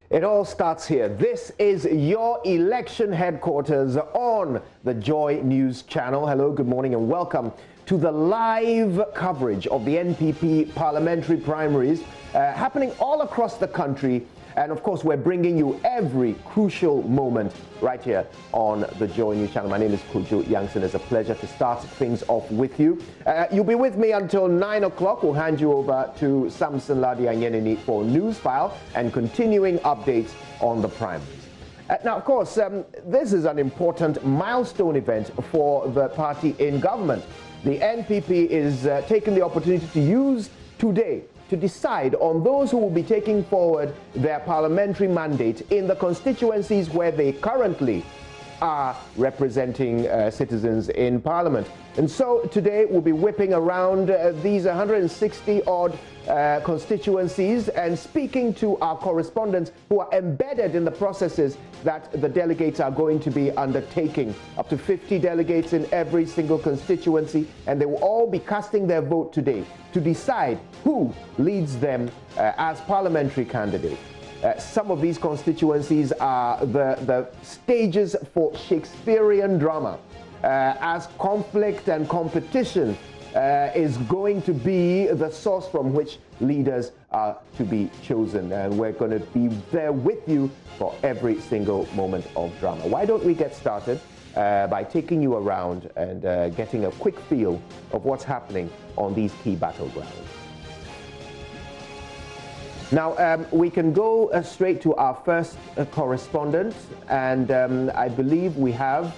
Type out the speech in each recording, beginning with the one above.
It all starts here. This is your election headquarters on the Joy News channel. Hello, good morning and welcome to the live coverage of the NPP Parliamentary Primaries happening all across the country. And of course, we're bringing you every crucial moment right here on the Joy News channel. My name is Kojo Youngson. It's a pleasure to start things off with you. You'll be with me until 9 o'clock. We'll hand you over to Samson Ladianyenini for News File and continuing updates on the primaries. Now, of course, this is an important milestone event for the party in government. The NPP is taking the opportunity to use today to decide on those who will be taking forward their parliamentary mandate in the constituencies where they currently are representing citizens in parliament. And so today we'll be whipping around these 160-odd constituencies and speaking to our correspondents who are embedded in the processes that the delegates are going to be undertaking. Up to 50 delegates in every single constituency, and they will all be casting their vote today to decide who leads them as parliamentary candidate. Some of these constituencies are the stages for Shakespearean drama, as conflict and competition is going to be the source from which leaders are to be chosen. And we're going to be there with you for every single moment of drama. Why don't we get started by taking you around and getting a quick feel of what's happening on these key battlegrounds. Now, we can go straight to our first correspondent, and I believe we have...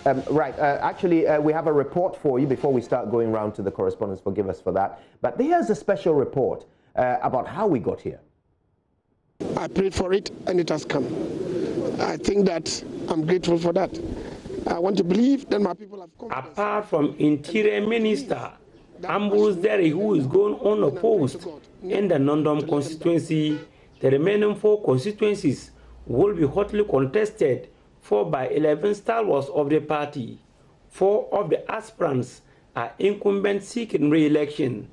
we have a report for you before we start going round to the correspondents. Forgive us for that. But here's a special report about how we got here. I prayed for it and it has come. I think that I'm grateful for that. I want to believe that my people have come. Apart from Interior Minister Ambrose Derry, who is going unopposed in the Nondom constituency, the remaining 4 constituencies will be hotly contested for by 11 stalwarts of the party. 4 of the aspirants are incumbents seeking re-election.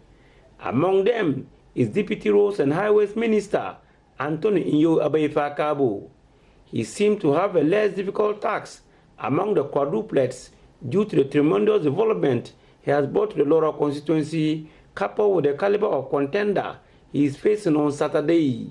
Among them is Deputy Roads and Highways Minister Anthony Inyo Abayfa-Kabo. He seemed to have a less difficult task among the quadruplets due to the tremendous development he has brought to the Laura constituency, coupled with the caliber of contender he is facing on Saturday.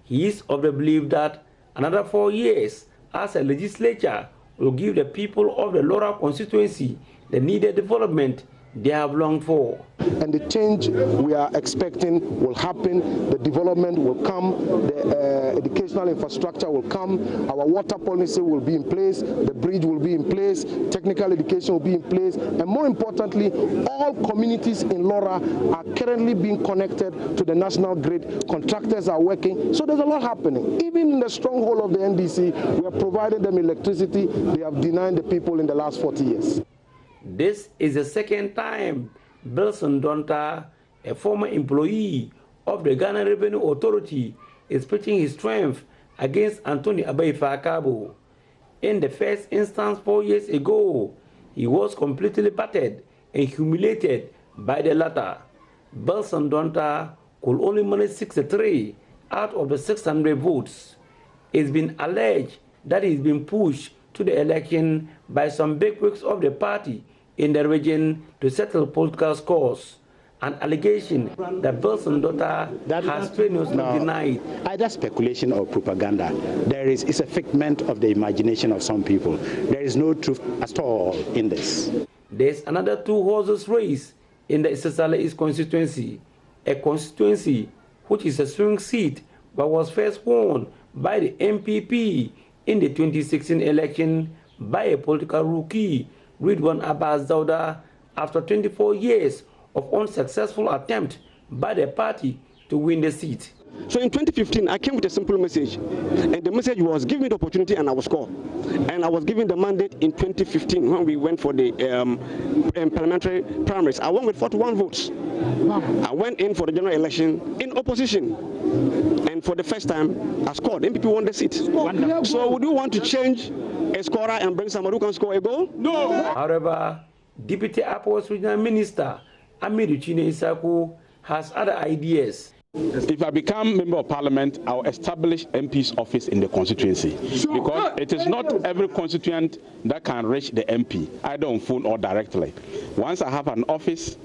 He is of the belief that another 4 years as a legislature will give the people of the Laura constituency the needed development they have longed for. And the change we are expecting will happen, the development will come, the educational infrastructure will come, our water policy will be in place, the bridge will be in place, technical education will be in place, and more importantly, all communities in Laura are currently being connected to the national grid. Contractors are working, so there's a lot happening. Even in the stronghold of the NDC, we are providing them electricity they have denied the people in the last 40 years. This is the second time Belson Donta, a former employee of the Ghana Revenue Authority, is pitching his strength against Anthony Abayfa-Kabo. In the first instance 4 years ago, he was completely battered and humiliated by the latter. Belson Donta could only manage 63 out of the 600 votes. It's been alleged that he's been pushed to the election by some bigwigs of the party in the region to settle political scores, an allegation that Belson Donta has strenuously denied. Either speculation or propaganda. It's a figment of the imagination of some people. There is no truth at all in this. There's another 2 horses race in the Isesale East constituency, a constituency which is a swing seat but was first won by the NPP in the 2016 election by a political rookie, Ridwan Abbas Dauda, after 24 years of unsuccessful attempt by the party to win the seat. So in 2015, I came with a simple message, and the message was give me the opportunity and I was called. And I was given the mandate in 2015 when we went for the parliamentary primaries. I won with 41 votes. I went in for the general election in opposition. And for the first time, I scored. NPP won the seat. So would you want to change a scorer and bring somebody who can score a goal? No. However, Deputy Airports Regional Minister Amidu Chine Isaku has other ideas. If I become Member of Parliament, I'll establish MP's office in the constituency, because it is not every constituent that can reach the MP, either on phone or directly. Once I have an office,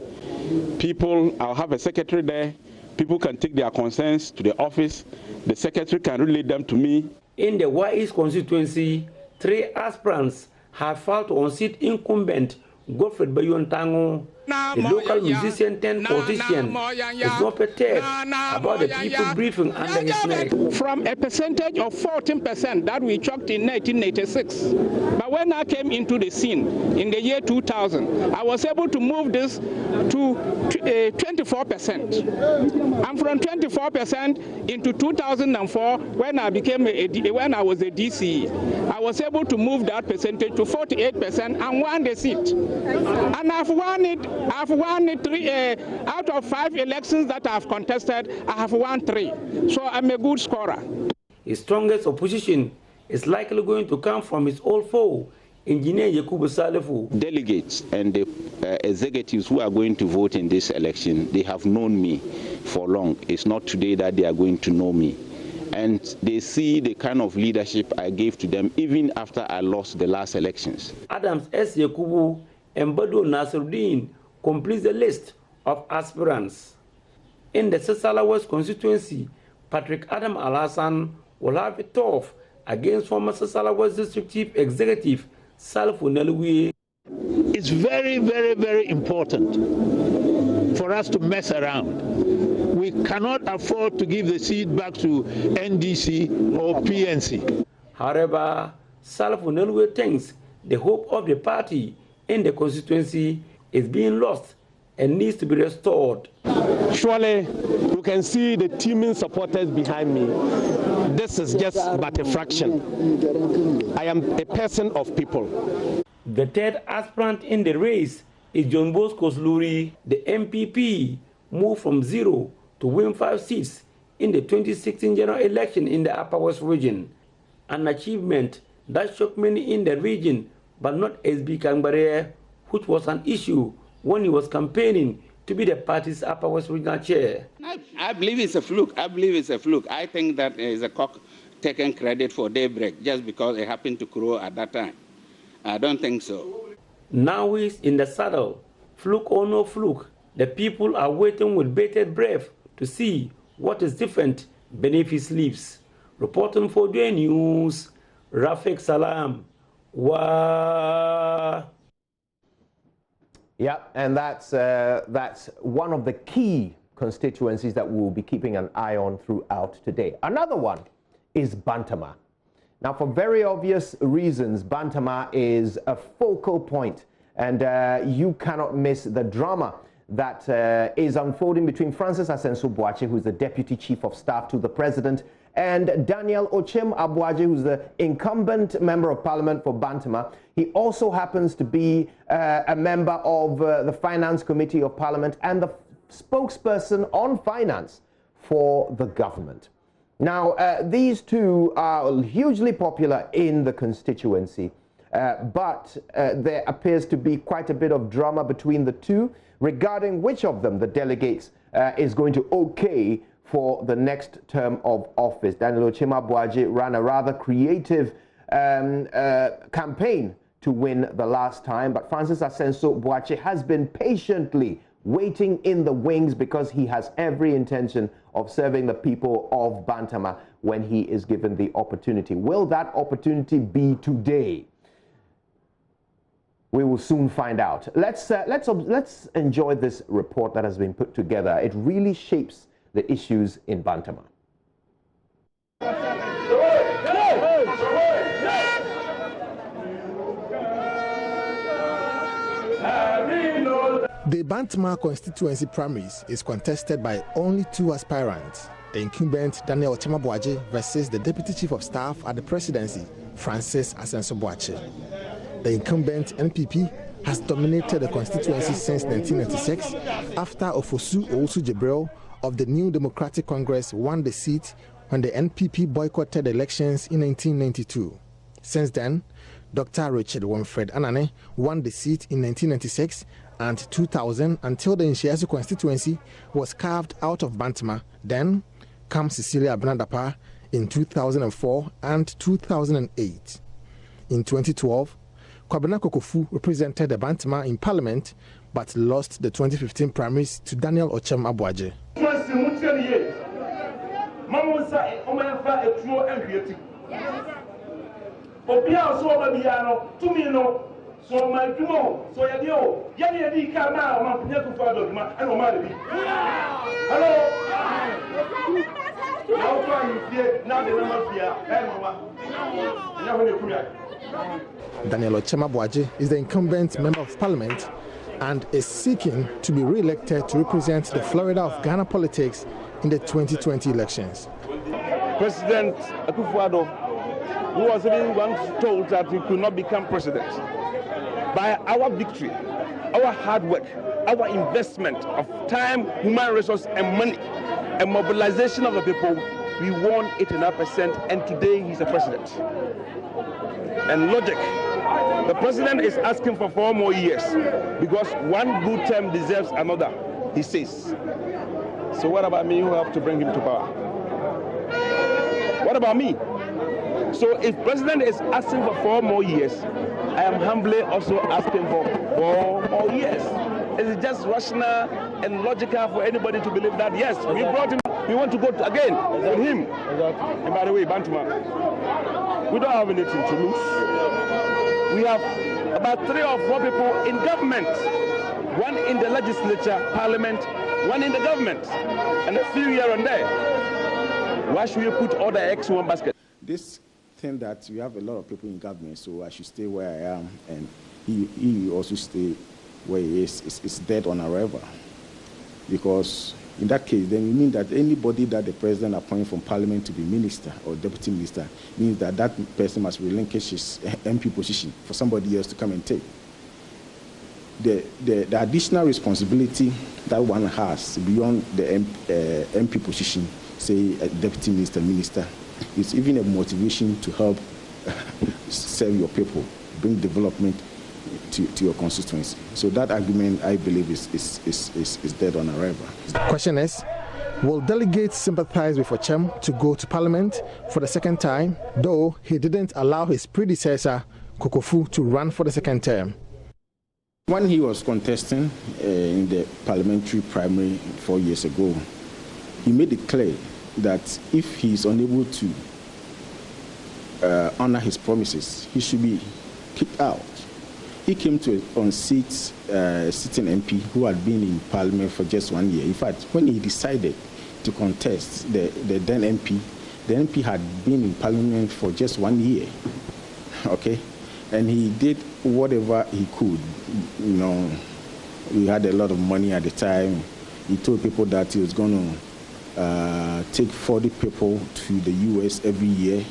I'll have a secretary there, people can take their concerns to the office, the secretary can relay them to me. In the East constituency, 3 aspirants have filed to unseat incumbent Godfred Bayontango. The local musician turned politician is not perturbed about the people breathing under his neck. From a percentage of 14% that we chalked in 1986, but when I came into the scene in the year 2000, I was able to move this to 24%. And from 24% into 2004, when I was a DCE, I was able to move that percentage to 48% and won the seat. And I've won it 3 out of 5 elections that I've contested. I have won 3, so I'm a good scorer. His strongest opposition is likely going to come from his old foe, Engineer Yakubu Salifu. Delegates and the executives who are going to vote in this election, they have known me for long. It's not today that they are going to know me. And they see the kind of leadership I gave to them even after I lost the last elections. Adams S. Yakubu and Badu Nasruddin completes the list of aspirants. In the Sesala West constituency, Patrick Adam Alasan will have it tough against former Sesala West District Chief Executive Salifu Nelwe. It's very, very, very important for us to mess around. We cannot afford to give the seat back to NDC or PNC. However, Salifu Nelwe thinks the hope of the party in the constituency is being lost and needs to be restored. Surely, you can see the teeming supporters behind me. This is just but a fraction. I am a person of people. The third aspirant in the race is John Bosco Sluri. The NPP moved from 0 to win 5 seats in the 2016 general election in the Upper West region, an achievement that shocked many in the region, but not SB Kangbare, which was an issue when he was campaigning to be the party's Upper West regional chair. I believe it's a fluke. I think that is a cock taking credit for daybreak just because it happened to crow at that time. I don't think so. Now he's in the saddle. Fluke or no fluke, the people are waiting with bated breath to see what is different beneath his leaves. Reporting for JoyNews, Rafiq Salam. Wow. Yeah, and that's one of the key constituencies that we'll be keeping an eye on throughout today. Another one is Bantama. Now, for very obvious reasons, Bantama is a focal point, and you cannot miss the drama that is unfolding between Francis Asenso-Boakye, who's the Deputy Chief of Staff to the President, and Daniel Ochem Abuaje, who's the incumbent Member of Parliament for Bantama. He also happens to be a member of the Finance Committee of Parliament and the spokesperson on finance for the government. Now, these two are hugely popular in the constituency, but there appears to be quite a bit of drama between the two regarding which of them the delegates is going to okay for the next term of office. Daniel Ochem Abuaje ran a rather creative campaign to win the last time, but Francis Asenso-Boakye has been patiently waiting in the wings because he has every intention of serving the people of Bantama when he is given the opportunity. Will that opportunity be today? We will soon find out. Let's enjoy this report that has been put together. It really shapes the issues in Bantama. The Bantama constituency primaries is contested by only 2 aspirants, the incumbent Daniel Ochem Abuaje versus the Deputy Chief of Staff at the Presidency, Francis Asenso-Boakye. The incumbent NPP has dominated the constituency since 1996 after Ofosu Owusu-Jibril of the New Democratic Congress won the seat when the NPP boycotted elections in 1992. Since then, Dr. Richard Womfred Anane won the seat in 1996 and 2000 until the Nshiasu constituency was carved out of Bantama. Then comes Cecilia Abnadapa in 2004 and 2008. In 2012, Kwabena Kokofu represented the Bantama in parliament but lost the 2015 primaries to Daniel Ochem Abuaje. Daniel Ochem Abuaje is the incumbent member of parliament and is seeking to be re-elected to represent the Florida of Ghana politics in the 2020 elections. President Akufo-Addo, who was even once told that he could not become president, by our victory, our hard work, our investment of time, human resources, and money, and mobilization of the people, we won 89%, and today he's the president. And logic, the president is asking for 4 more years because one good term deserves another, he says. So what about me who have to bring him to power? What about me? So if president is asking for 4 more years, I am humbly also asking for 4 more years. Is it just rational and logical for anybody to believe that, yes, we brought him, we want to go again with him? And by the way, Bantama, we don't have anything to lose. We have about 3 or 4 people in government, 1 in the legislature, parliament, 1 in the government, and a few here and there. Why should we put all the eggs in one basket? This thing that we have a lot of people in government, so I should stay where I am, and he also stay where he is. It's dead on arrival. Because in that case, then we mean that anybody that the president appoints from parliament to be minister or deputy minister means that that person must relinquish his MP position for somebody else to come and take. The additional responsibility that one has beyond the MP position, say a deputy minister, is even a motivation to help serve your people, bring development to your constituency. So that argument, I believe, is dead on arrival. The question is, will delegates sympathize with Ochem to go to parliament for the 2nd time, though he didn't allow his predecessor, Kokofu, to run for the 2nd term? When he was contesting in the parliamentary primary 4 years ago, he made it clear that if he is unable to honor his promises, he should be kicked out. He came to on seats, sitting MP who had been in parliament for just 1 year. In fact, when he decided to contest, the then MP, the MP had been in parliament for just 1 year, okay? And he did whatever he could. You know, he had a lot of money at the time. He told people that he was going to take 40 people to the US every year.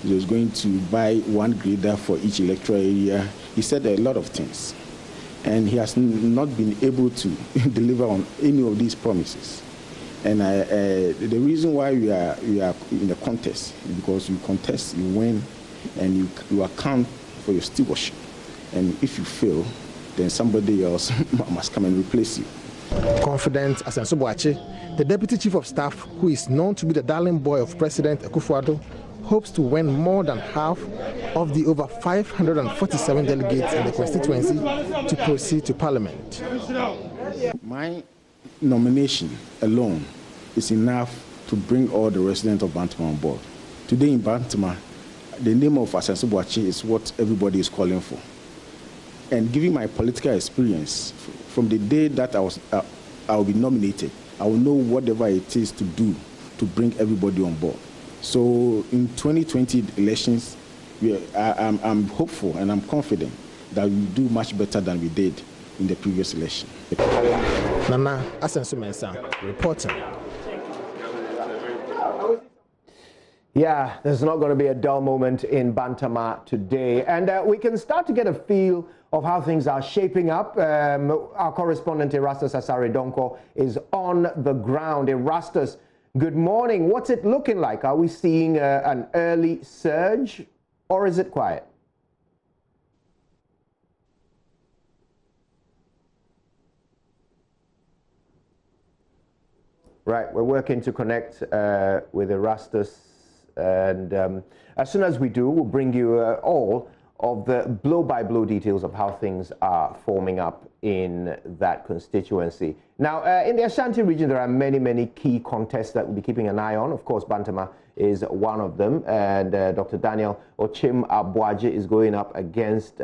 He was going to buy 1 grader for each electoral area. He said a lot of things. And he has not been able to deliver on any of these promises. And the reason why we are in the contest is because you contest, you win, and you account for your stewardship. And if you fail, then somebody else must come and replace you. Confident Asenso Boakye, the Deputy Chief of Staff, who is known to be the darling boy of President Akufo-Addo, hopes to win more than half of the over 547 delegates in the constituency to proceed to parliament. My nomination alone is enough to bring all the residents of Bantama on board. Today in Bantama, the name of Asenso Boakye is what everybody is calling for. And given my political experience, from the day that I will be nominated, I will know whatever it is to do to bring everybody on board. So in 2020 elections, I'm hopeful and I'm confident that we'll do much better than we did in the previous election. Nana Asenso Mensah, reporting. Yeah, there's not going to be a dull moment in Bantama today. And we can start to get a feel of how things are shaping up. Our correspondent, Erastus Asare-Donko, is on the ground. Erastus, good morning. What's it looking like? Are we seeing an early surge, or is it quiet? Right, we're working to connect with Erastus, and as soon as we do, we'll bring you all of the blow-by-blow details of how things are forming up in that constituency. Now, in the Ashanti region, there are many, many key contests that we'll be keeping an eye on. Of course, Bantama is one of them, and Dr. Daniel Ochim Abuaje is going up against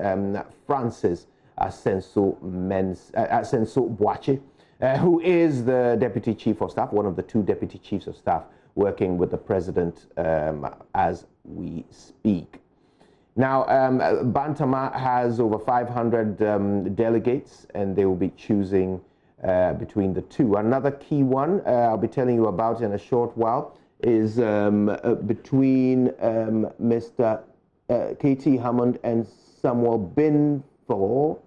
Francis Asenso Boache, who is the Deputy Chief of Staff, one of the two Deputy Chiefs of Staff working with the President as we speak. Now, Bantama has over 500 delegates, and they will be choosing between the two. Another key one I'll be telling you about in a short while is between Mr. K.T. Hammond and Samuel Binfo.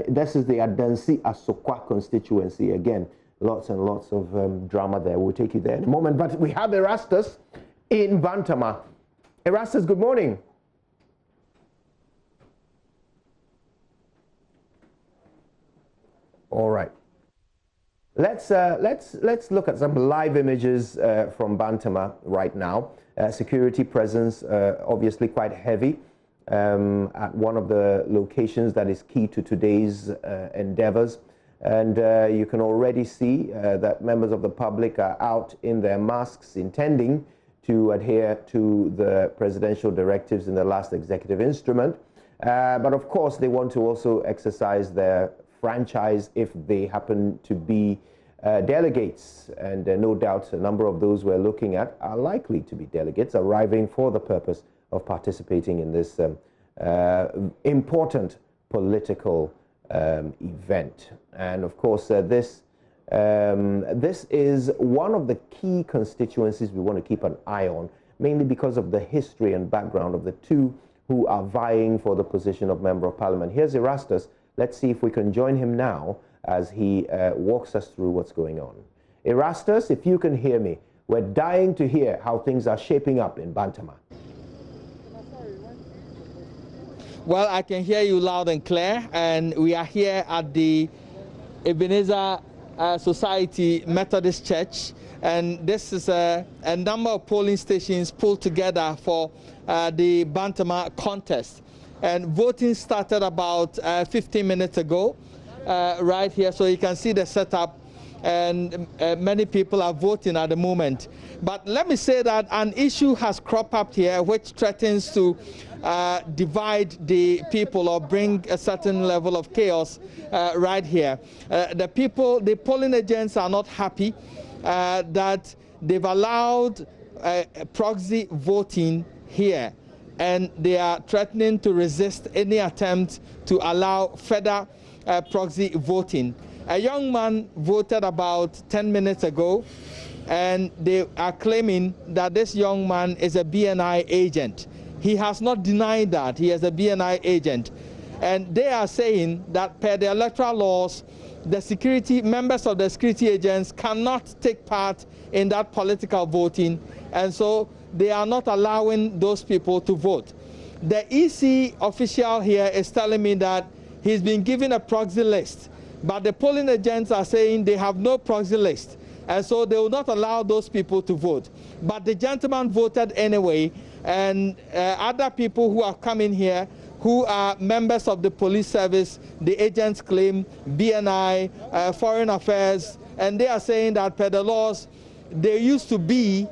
This is the Adansi Asokwa constituency. Again, lots and lots of drama there. We'll take you there in a moment. But we have Erastus in Bantama. Erastus, good morning. All right. Let's look at some live images from Bantama right now. Security presence obviously quite heavy at one of the locations that is key to today's endeavors. And you can already see that members of the public are out in their masks intending to adhere to the presidential directives in the last executive instrument. But of course, they want to also exercise their franchise if they happen to be delegates. And no doubt a number of those we're looking at are likely to be delegates arriving for the purpose of participating in this important political event. And of course, this is one of the key constituencies we want to keep an eye on, mainly because of the history and background of the two who are vying for the position of Member of Parliament. Here's Erastus. Let's see if we can join him now as he walks us through what's going on. Erastus, if you can hear me, we're dying to hear how things are shaping up in Bantama. Well, I can hear you loud and clear, and we are here at the Ebenezer Society Methodist Church, and this is a number of polling stations pulled together for the Bantama contest. And voting started about 15 minutes ago, right here, so you can see the setup, and many people are voting at the moment. But let me say that an issue has cropped up here which threatens to divide the people or bring a certain level of chaos right here. The polling agents are not happy that they've allowed proxy voting here, and they are threatening to resist any attempt to allow further proxy voting. A young man voted about 10 minutes ago, and they are claiming that this young man is a BNI agent. He has not denied that he is a BNI agent. And they are saying that per the electoral laws, the members of the security agents cannot take part in that political voting, and so they are not allowing those people to vote. The EC official here is telling me that he's been given a proxy list, but the polling agents are saying they have no proxy list, and so they will not allow those people to vote. But the gentleman voted anyway, and other people who have come in here who are members of the police service, the agents claim, BNI, Foreign Affairs, and they are saying that per the laws, they used to be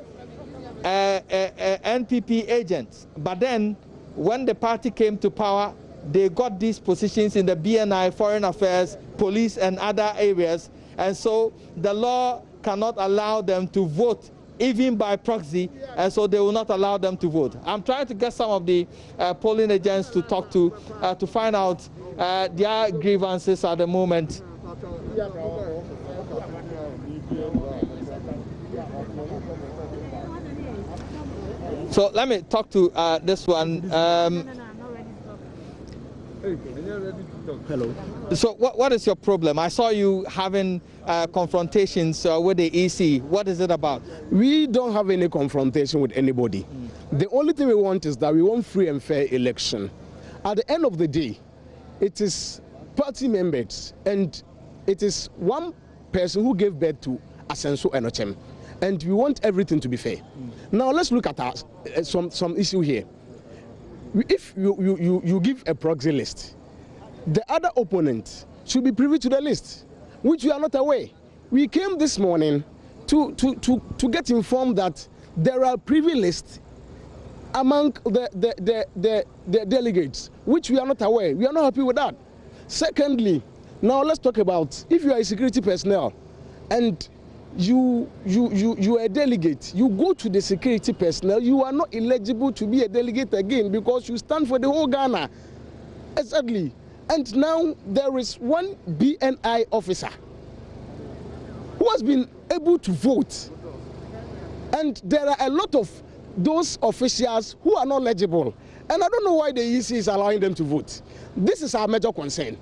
NPP agents. But then, when the party came to power, they got these positions in the BNI, Foreign Affairs, police, and other areas, and so the law cannot allow them to vote even by proxy, and so they will not allow them to vote. I'm trying to get some of the polling agents to talk to find out their grievances at the moment. So let me talk to this one. Hello. So what is your problem? I saw you having confrontations with the EC. What is it about? We don't have any confrontation with anybody. The only thing we want is that we want free and fair election. At the end of the day, it is party members, and it is one person who gave birth to Asenso and Ochem. And we want everything to be fair. Now let's look at some issue here. If you give a proxy list, the other opponent should be privy to the list, which we are not aware. We came this morning to get informed that there are privy lists among the delegates, which we are not aware. We are not happy with that. Secondly, now let's talk about if you are a security personnel and you are a delegate, you go to the security personnel, you are not eligible to be a delegate again because you stand for the whole Ghana. Exactly. And now there is one BNI officer who has been able to vote. And there are a lot of those officials who are not legible. And I don't know why the EC is allowing them to vote. This is our major concern.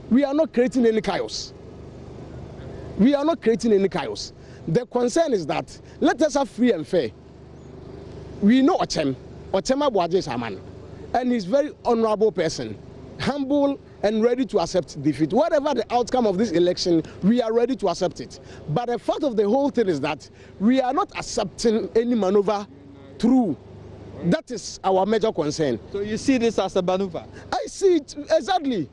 We are not creating any chaos. We are not creating any chaos. The concern is that let us have free and fair. We know Ochem Abuaje is a man, and he's a very honorable person, humble and ready to accept defeat. Whatever the outcome of this election, we are ready to accept it. But the fact of the whole thing is that we are not accepting any maneuver through. That is our major concern. So you see this as a maneuver? I see it exactly.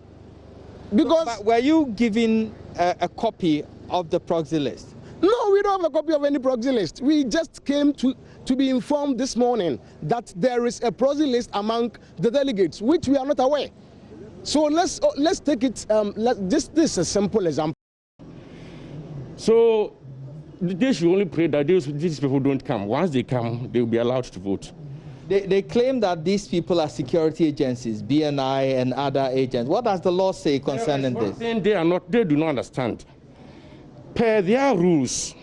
Because were you given a copy of the proxy list? No, we don't have a copy of any proxy list. We just came to be informed this morning that there is a proxy list among the delegates, which we are not aware. So let's take it. This is a simple example. So they should only pray that these people don't come. Once they come, they will be allowed to vote. They claim that these people are security agencies, BNI and other agents. What does the law say concerning this? They do not understand. Per their rules,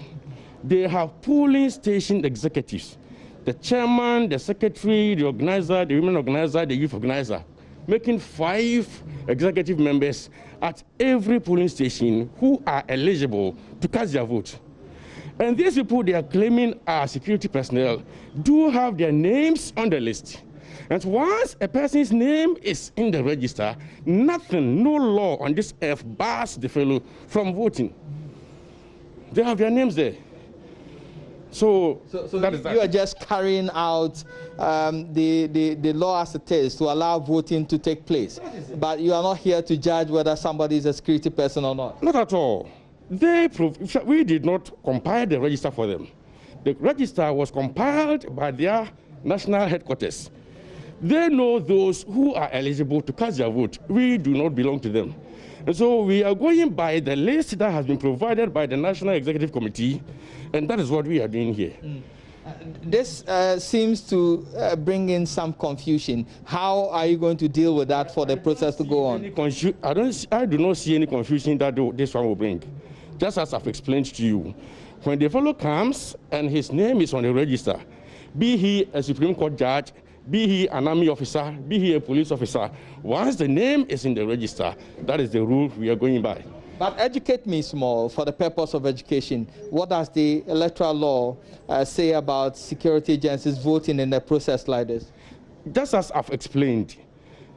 they have polling station executives. The chairman, the secretary, the organizer, the women organizer, the youth organizer, making 5 executive members at every polling station who are eligible to cast their vote. And these people they are claiming are security personnel do have their names on the list. And once a person's name is in the register, nothing, no law on this earth bars the fellow from voting. They have their names there. So that is that. You are just carrying out the law as it is to allow voting to take place. But you are not here to judge whether somebody is a security person or not. Not at all. We did not compile the register for them. The register was compiled by their national headquarters. They know those who are eligible to cast their vote. We do not belong to them. And so we are going by the list that has been provided by the National Executive Committee, and that is what we are doing here. This seems to bring in some confusion. How are you going to deal with that for the process to go on? I do not see any confusion that this one will bring. Just as I've explained to you, when the fellow comes and his name is on the register, be he a Supreme Court judge, be he an army officer, be he a police officer, once the name is in the register, that is the rule we are going by. But educate me small for the purpose of education. What does the electoral law say about security agencies voting in a process like this? Just as I've explained,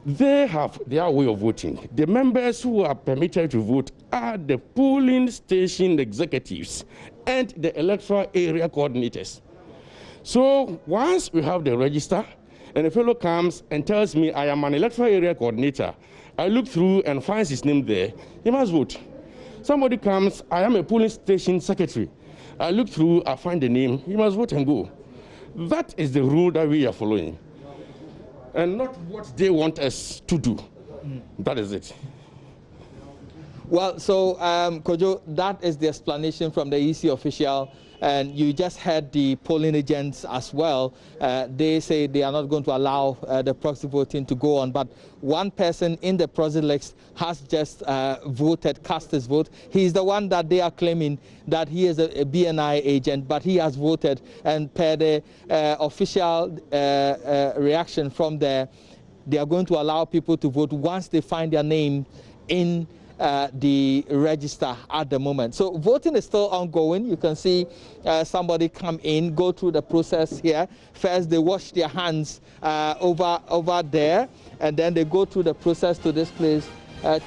they have their way of voting. The members who are permitted to vote are the polling station executives and the electoral area coordinators. So once we have the register, and a fellow comes and tells me I am an electoral area coordinator, I look through and finds his name there, he must vote. Somebody comes, I am a polling station secretary. I look through, I find the name, he must vote and go. That is the rule that we are following. And not what they want us to do. That is it. Well, so, Kojo, that is the explanation from the EC official. And you just heard the polling agents as well. They say they are not going to allow the proxy voting to go on. But one person in the proxy list has just voted, cast his vote. He's the one that they are claiming that he is a BNI agent, but he has voted. And per the official reaction from there, they are going to allow people to vote once they find their name in the register at the moment. So voting is still ongoing. You can see somebody come in, go through the process here. First, they wash their hands over there, and then they go through the process to this place,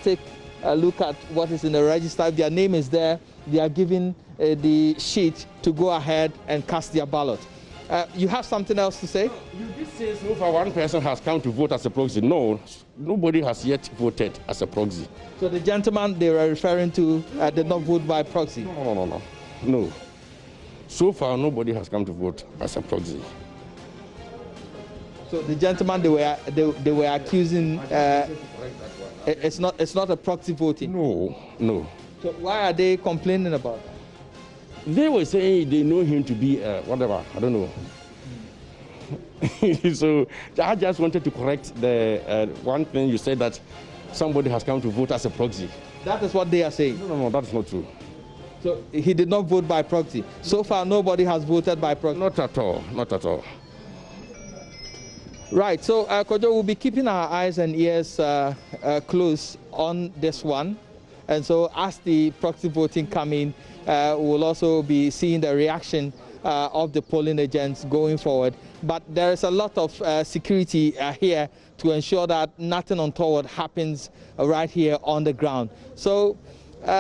take look at what is in the register. If their name is there, they are given the sheet to go ahead and cast their ballot. You have something else to say? You did say so far one person has come to vote as a proxy. No, nobody has yet voted as a proxy. So the gentleman they were referring to did not vote by proxy? No. So far, nobody has come to vote as a proxy. So the gentleman they were accusing it's not a proxy voting. No. So why are they complaining about that? They were saying they know him to be whatever, I don't know. So I just wanted to correct the one thing you said, that somebody has come to vote as a proxy. That is what they are saying. No, that is not true. So he did not vote by proxy. So far, nobody has voted by proxy. Not at all. Right. So Kojo will be keeping our eyes and ears close on this one, and so as the proxy voting come in, we'll also be seeing the reaction of the polling agents going forward. But there is a lot of security here to ensure that nothing untoward happens right here on the ground. So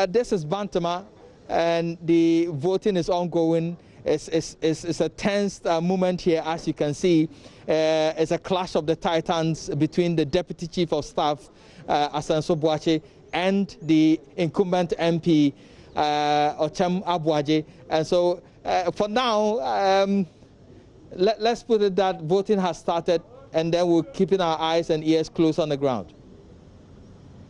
this is Bantama, and the voting is ongoing. It's a tense moment here, as you can see. It's a clash of the titans between the Deputy Chief of Staff, Asenso Boakye, and the incumbent MP, Ochem Abuaje. And so for now, let's put it that voting has started, and then we're keeping our eyes and ears close on the ground.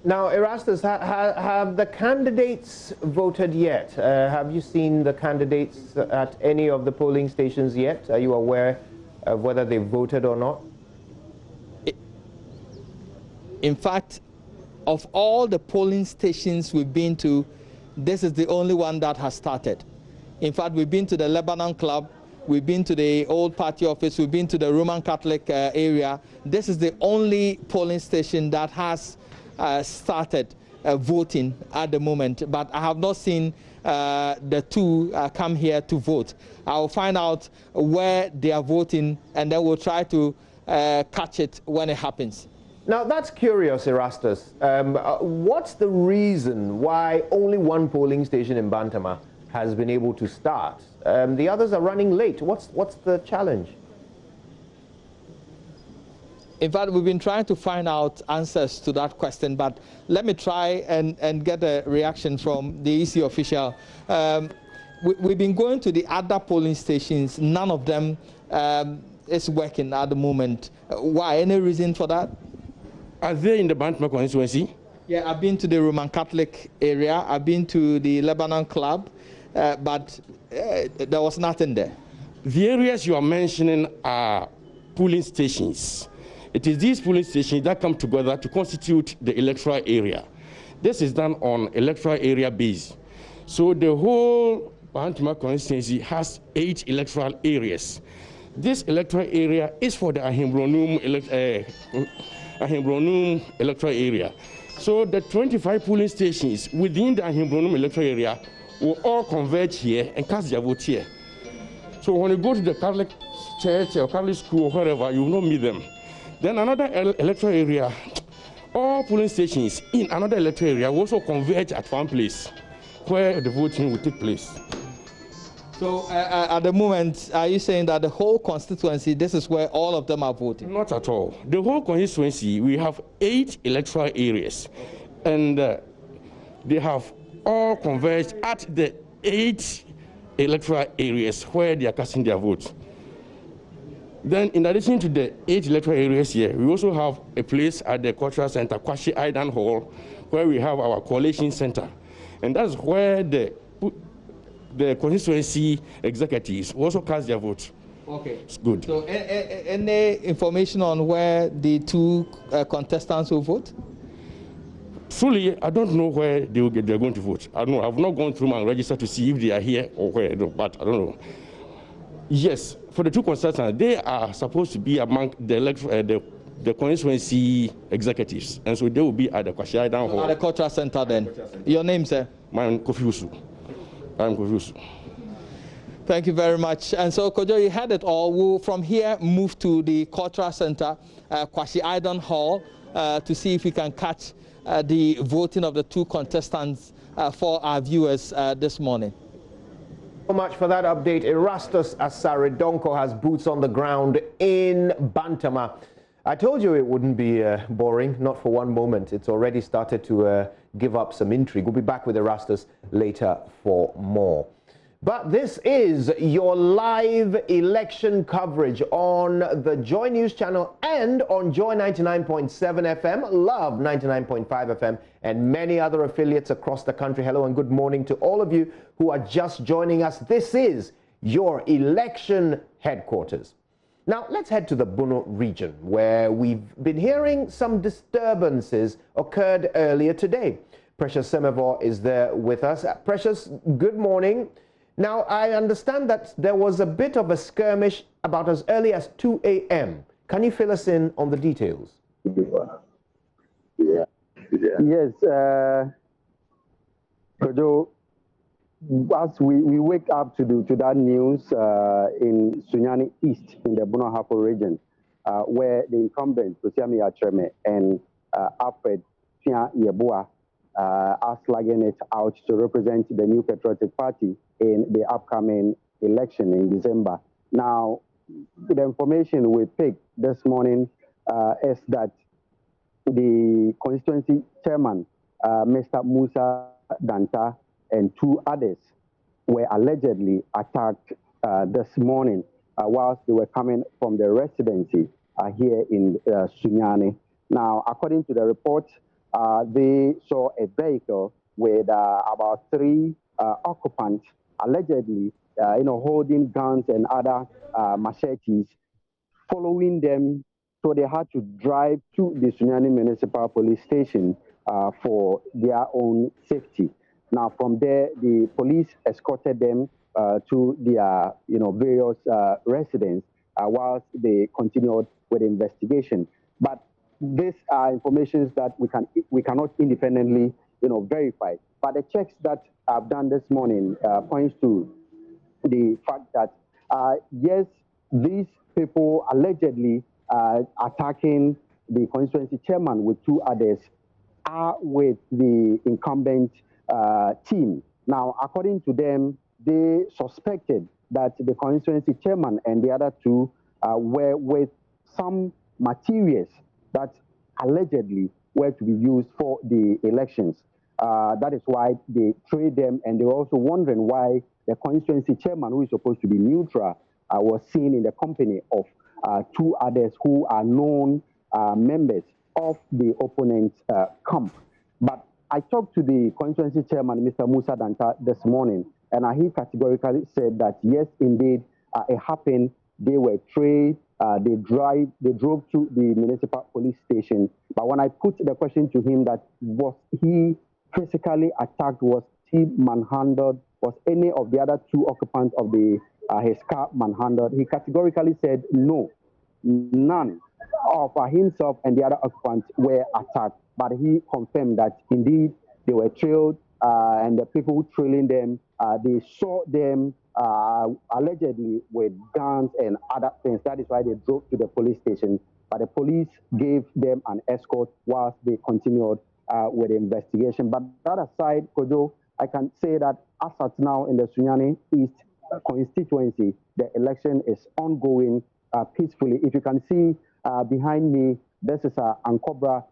Now, Erastus, have the candidates voted yet? Have you seen the candidates at any of the polling stations yet? Are you aware of whether they voted or not? In fact, of all the polling stations we've been to, this is the only one that has started. In fact, we've been to the Lebanon Club, we've been to the old party office, we've been to the Roman Catholic area. This is the only polling station that has started voting at the moment, but I have not seen the two come here to vote. I will find out where they are voting, and then we'll try to catch it when it happens. Now, that's curious, Erastus. What's the reason why only one polling station in Bantama has been able to start? The others are running late. What's the challenge? In fact, we've been trying to find out answers to that question, but let me try and get a reaction from the EC official. We've been going to the other polling stations. None of them is working at the moment. Why? Any reason for that? Are they in the Bantama constituency? Yeah, I've been to the Roman Catholic area. I've been to the Lebanon Club, but there was nothing there. The areas you are mentioning are polling stations. It is these polling stations that come together to constitute the electoral area. This is done on electoral area base. So the whole Bantama constituency has 8 electoral areas. This electoral area is for the Ahimbronum electoral area. So the 25 polling stations within the Ahimbronum electoral area will all converge here and cast their vote here. So when you go to the Catholic church or Catholic school or wherever, you will not meet them. Then another electoral area, all polling stations in another electoral area will also converge at one place where the voting will take place. So at the moment, are you saying that the whole constituency, this is where all of them are voting? Not at all. The whole constituency, we have 8 electoral areas, and they have all converged at the 8 electoral areas where they are casting their votes. Then, in addition to the 8 electoral areas here, we also have a place at the Cultural Center, Kwashi Aidan Hall, where we have our coalition center. And that's where the constituency executives also cast their votes. Okay. It's good. So, any information on where the 2 contestants will vote? Truly, I don't know where they're going to vote. I don't know. I've not gone through my register to see if they are here or where, but I don't know. Yes, for the 2 contestants, they are supposed to be among the constituency executives, and so they will be at the Kwashi Aidan Hall. At the Cultural Center, then. Your name, sir? I'm Kofi. I'm Kofi. Thank you very much. And so, Kojo, you had it all. We'll from here move to the Cultural Center, Kwashi Aidan Hall, to see if we can catch the voting of the two contestants for our viewers this morning. So much for that update. Erastus Asaredonko has boots on the ground in Bantama. I told you it wouldn't be boring, not for one moment. It's already started to give up some intrigue. We'll be back with Erastus later for more. But this is your live election coverage on the Joy News channel and on Joy 99.7 FM, Love 99.5 FM, and many other affiliates across the country. Hello and good morning to all of you who are just joining us. This is your election headquarters. Now, let's head to the Bono region, where we've been hearing some disturbances occurred earlier today. Precious Semevor is there with us. Precious, good morning. Now, I understand that there was a bit of a skirmish about as early as 2 a.m. Can you fill us in on the details? Yes, Kojo, as we wake up to that news in Sunyani East in the Bono Hafo region, where the incumbent, Kusiami Acheme, and Alfred Tia Yeboah are slugging it out to represent the New Patriotic Party in the upcoming election in December. Now, the information we picked this morning is that the constituency chairman, Mr. Musa Danta, and two others were allegedly attacked this morning whilst they were coming from the residency here in Sunyani. Now, according to the report, they saw a vehicle with about 3 occupants allegedly, holding guns and other machetes, following them. So they had to drive to the Sunyani Municipal Police Station for their own safety. Now, from there, the police escorted them to their, various residents whilst they continued with the investigation. But these are information that we cannot independently, verify. But the checks that I've done this morning points to the fact that yes, these people allegedly attacking the constituency chairman with 2 others are with the incumbent team. Now, according to them, they suspected that the constituency chairman and the other 2 were with some materials that allegedly were to be used for the elections. That is why they trade them, and they were also wondering why the constituency chairman, who is supposed to be neutral, was seen in the company of 2 others who are known members of the opponent's camp. But I talked to the constituency chairman, Mr. Musa Danta, this morning, and he categorically said that yes, indeed, it happened. They were trained. They drove to the municipal police station. But when I put the question to him that was he physically attacked, was he manhandled, was any of the other 2 occupants of his car manhandled, he categorically said no, none of himself and the other occupants were attacked. But he confirmed that indeed they were trailed, and the people trailing them, they saw them allegedly with guns and other things. That is why they drove to the police station. But the police gave them an escort whilst they continued with the investigation. But that aside, Kojo, I can say that as at now in the Sunyani East constituency, the election is ongoing peacefully. If you can see behind me, this is Ankobra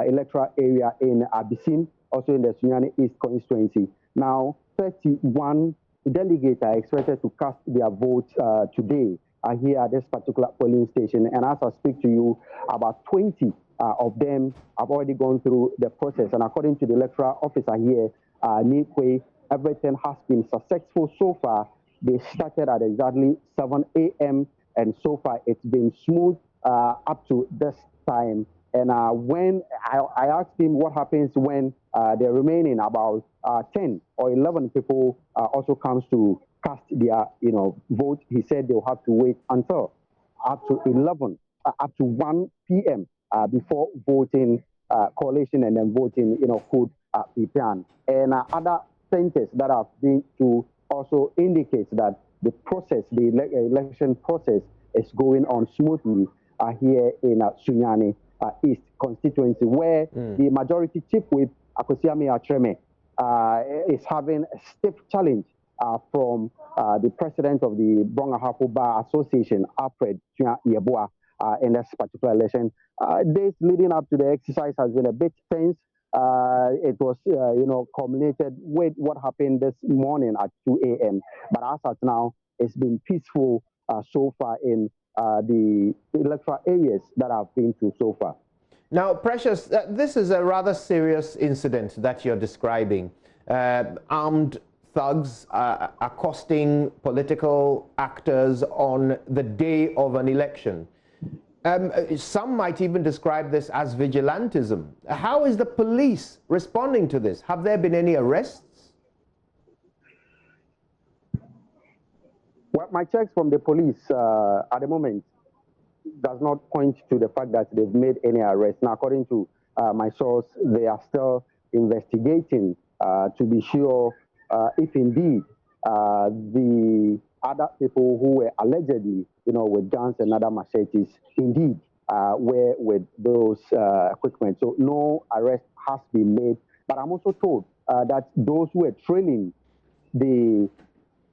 electoral area in Abisim, also in the Sunyani East constituency. Now, 31 delegates are expected to cast their votes today here at this particular polling station. And as I speak to you, about 20 of them have already gone through the process. And according to the electoral officer here, Nimako, everything has been successful so far. They started at exactly 7 a.m. and so far it's been smooth up to this time. And when I asked him what happens when the remaining about 10 or 11 people also comes to cast their vote, he said they'll have to wait until up to 1 p.m. Before voting collation and then voting could be done. And other centers that have been to also indicates that the process, the election process, is going on smoothly here in Sunyani. East constituency, where the majority chief whip, Akosiame Atreme, is having a stiff challenge from the president of the Brong Ahafo Bar Association, Alfred Yeboah, in this particular election. Days leading up to the exercise has been a bit tense. It was, culminated with what happened this morning at 2 a.m. But as of now, it's been peaceful so far in the electoral areas that I've been to so far. Now, Precious, this is a rather serious incident that you're describing. Armed thugs accosting political actors on the day of an election. Some might even describe this as vigilantism. How is the police responding to this? Have there been any arrests? Well, my checks from the police at the moment does not point to the fact that they've made any arrests. Now, according to my source, they are still investigating to be sure if indeed the other people who were allegedly, with guns and other machetes, indeed were with those equipment. So no arrest has been made. But I'm also told that those who were trailing the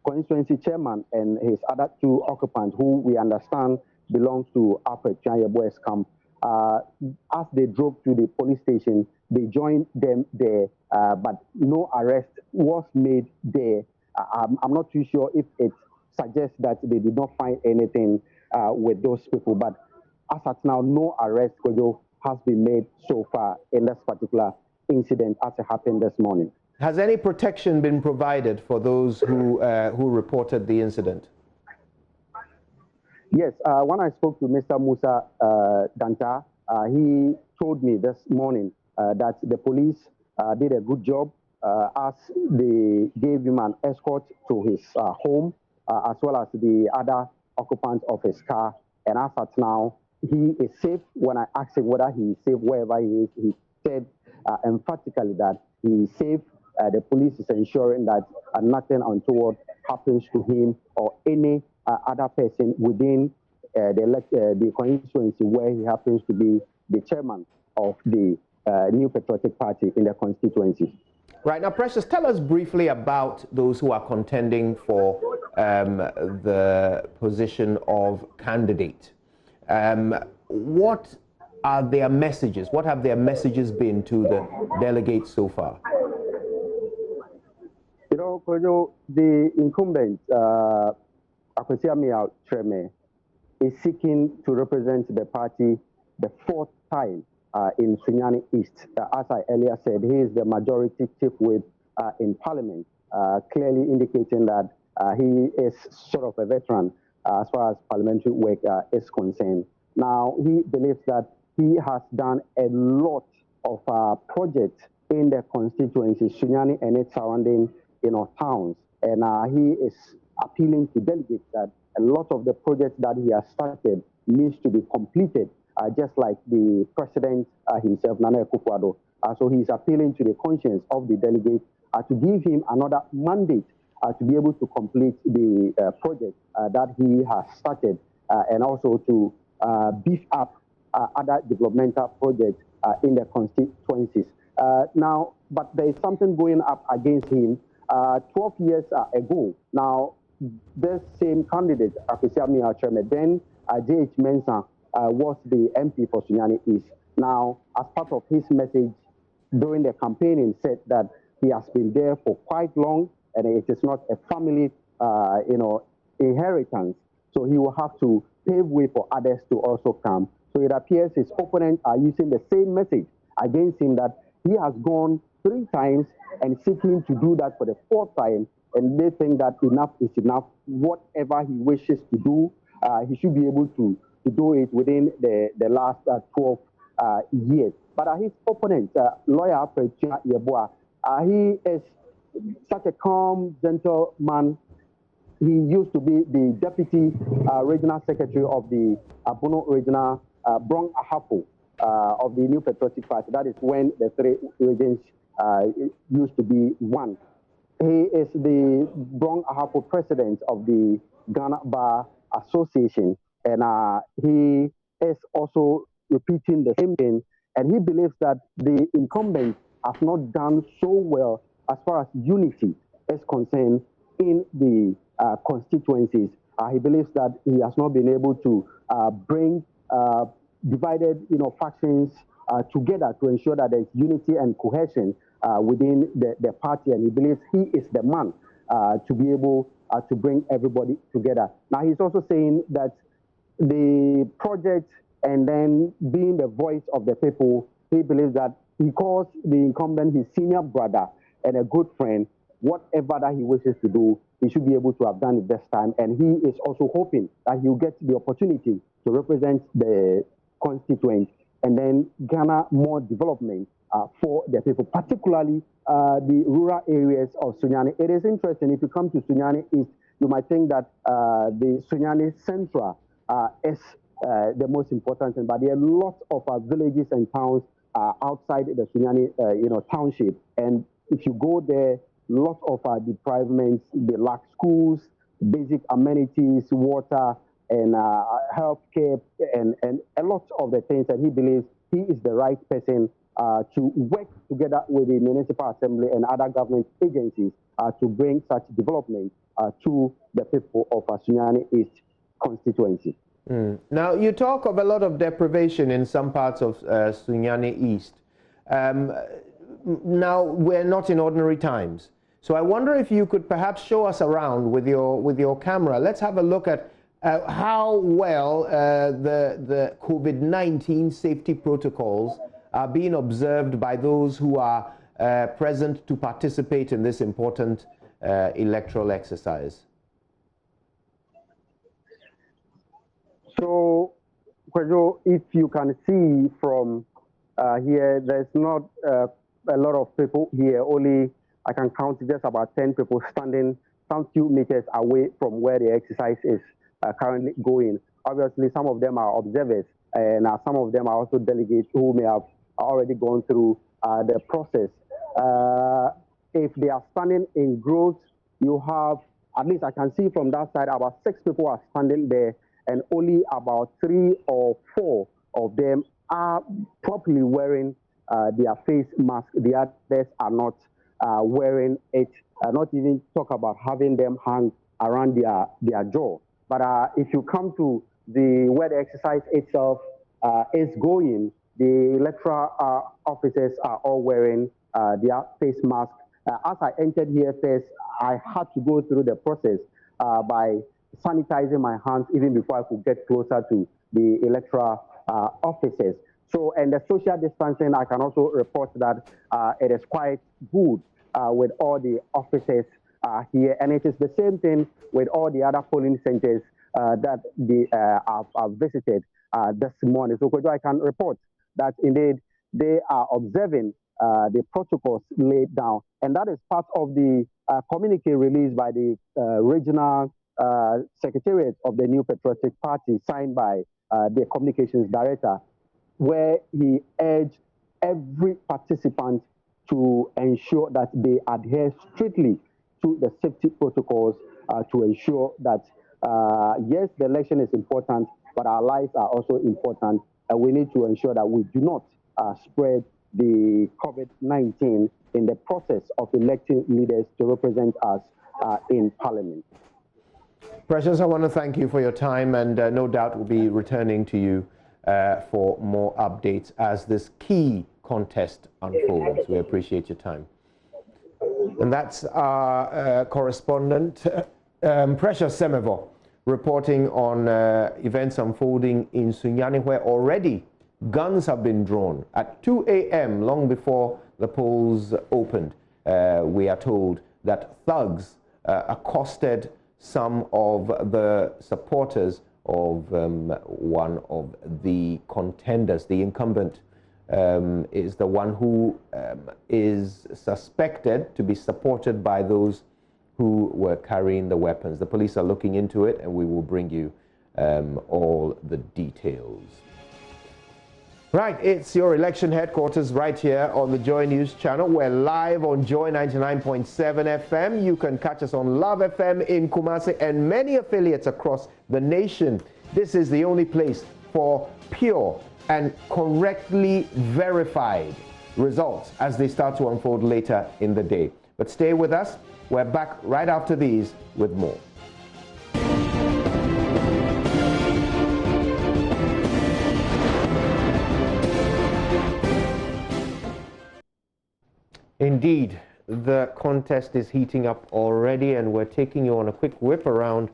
constituency chairman and his other two occupants, who we understand belongs to Alfred Yeboah's camp, as they drove to the police station, they joined them there, but no arrest was made there. I'm not too sure if it suggests that they did not find anything with those people, but as at now, no arrest has been made so far in this particular incident as it happened this morning. Has any protection been provided for those who reported the incident? Yes, when I spoke to Mr. Musa Danta, he told me this morning that the police did a good job as they gave him an escort to his home, as well as the other occupants of his car. And as at now, he is safe. When I asked him whether he is safe wherever he is, he said emphatically that he is safe. The police is ensuring that nothing untoward happens to him or any other person within the constituency where he happens to be the chairman of the New Patriotic Party in the constituency. Right. Now, Precious, tell us briefly about those who are contending for the position of candidate. What are their messages? What have their messages been to the delegates so far? Kojo, the incumbent, Akosiame Atreme, is seeking to represent the party the fourth time in Sunyani East. As I earlier said, he is the majority chief whip in parliament, clearly indicating that he is sort of a veteran as far as parliamentary work is concerned. Now, he believes that he has done a lot of projects in the constituency, Sunyani and its surrounding towns, and he is appealing to delegates that a lot of the projects that he has started needs to be completed, just like the president himself, Nana Akufo-Addo. So he's appealing to the conscience of the delegates to give him another mandate to be able to complete the project that he has started, and also to beef up other developmental projects in the constituencies. Now, but there is something going up against him. 12 years ago, now, this same candidate, Akosiame Atreme, then J.H. Mensah, was the MP for Sunyani East. Now, as part of his message during the campaigning, said that he has been there for quite long, and it is not a family, inheritance. So he will have to pave way for others to also come. So it appears his opponents are using the same message against him, that he has gone 3 times and seeking to do that for the 4th time, and they think that enough is enough. Whatever he wishes to do, he should be able to do it within the last 12 years. But his opponent, lawyer Alfred Yeboah, he is such a calm, gentle man. He used to be the deputy regional secretary of the Abono regional Brong Ahafo of the New Patriotic Party. That is when the 3 regions used to be one. He is the Brong Ahafo president of the Ghana Bar Association, and he is also repeating the same thing, and he believes that the incumbent has not done so well as far as unity is concerned in the constituencies. He believes that he has not been able to bring divided, factions together to ensure that there's unity and cohesion within the party, and he believes he is the man to be able to bring everybody together. Now, he's also saying that the project and then being the voice of the people, he believes that he calls the incumbent his senior brother and a good friend. Whatever that he wishes to do, he should be able to have done it this time. And he is also hoping that he'll get the opportunity to represent the constituent and then garner more development for the people, particularly the rural areas of Sunyani. It is interesting, if you come to Sunyani East, you might think that the Sunyani Central is the most important thing, but there are lots of villages and towns outside the Sunyani township. And if you go there, lots of deprivements, they lack schools, basic amenities, water, and health care, and a lot of the things that he believes he is the right person to work together with the municipal assembly and other government agencies to bring such development to the people of Sunyani East constituency. Now, you talk of a lot of deprivation in some parts of Sunyani East. Now, we're not in ordinary times. So I wonder if you could perhaps show us around with your camera. Let's have a look at how well the COVID-19 safety protocols are being observed by those who are present to participate in this important electoral exercise. So, Kwejo, if you can see from here, there's not a lot of people here. Only I can count just about 10 people standing some few meters away from where the exercise is currently going. Obviously, some of them are observers, and some of them are also delegates who may have already gone through the process. If they are standing in groups, you have, at least I can see from that side, about 6 people are standing there, and only about 3 or 4 of them are properly wearing their face mask. The others are not wearing it, not even talk about having them hang around their jaw. But if you come to where the exercise itself is going, the electoral officers are all wearing their face mask. As I entered here first, I had to go through the process by sanitizing my hands even before I could get closer to the electoral officers. So, and the social distancing, I can also report that it is quite good with all the officers here. And it is the same thing with all the other polling centers that they have visited this morning. So, I can report that indeed they are observing the protocols laid down. And that is part of the communique released by the regional secretariat of the New Patriotic Party, signed by the communications director, where he urged every participant to ensure that they adhere strictly to the safety protocols to ensure that, yes, the election is important, but our lives are also important, and we need to ensure that we do not spread the COVID-19 in the process of electing leaders to represent us in Parliament. Precious, I want to thank you for your time, and no doubt we'll be returning to you for more updates as this key contest unfolds. We appreciate your time. And that's our correspondent, Precious Semevo, reporting on events unfolding in Sunyani, where already guns have been drawn at 2 a.m., long before the polls opened. We are told that thugs accosted some of the supporters of one of the contenders. The incumbent is the one who is suspected to be supported by those who were carrying the weapons. The police are looking into it, and we will bring you all the details. Right, it's your election headquarters right here on the Joy News channel. We're live on Joy 99.7 FM. You can catch us on Love FM in Kumasi and many affiliates across the nation. This is the only place for pure and correctly verified results as they start to unfold later in the day. But stay with us. We're back right after these with more. Indeed, the contest is heating up already, and we're taking you on a quick whip around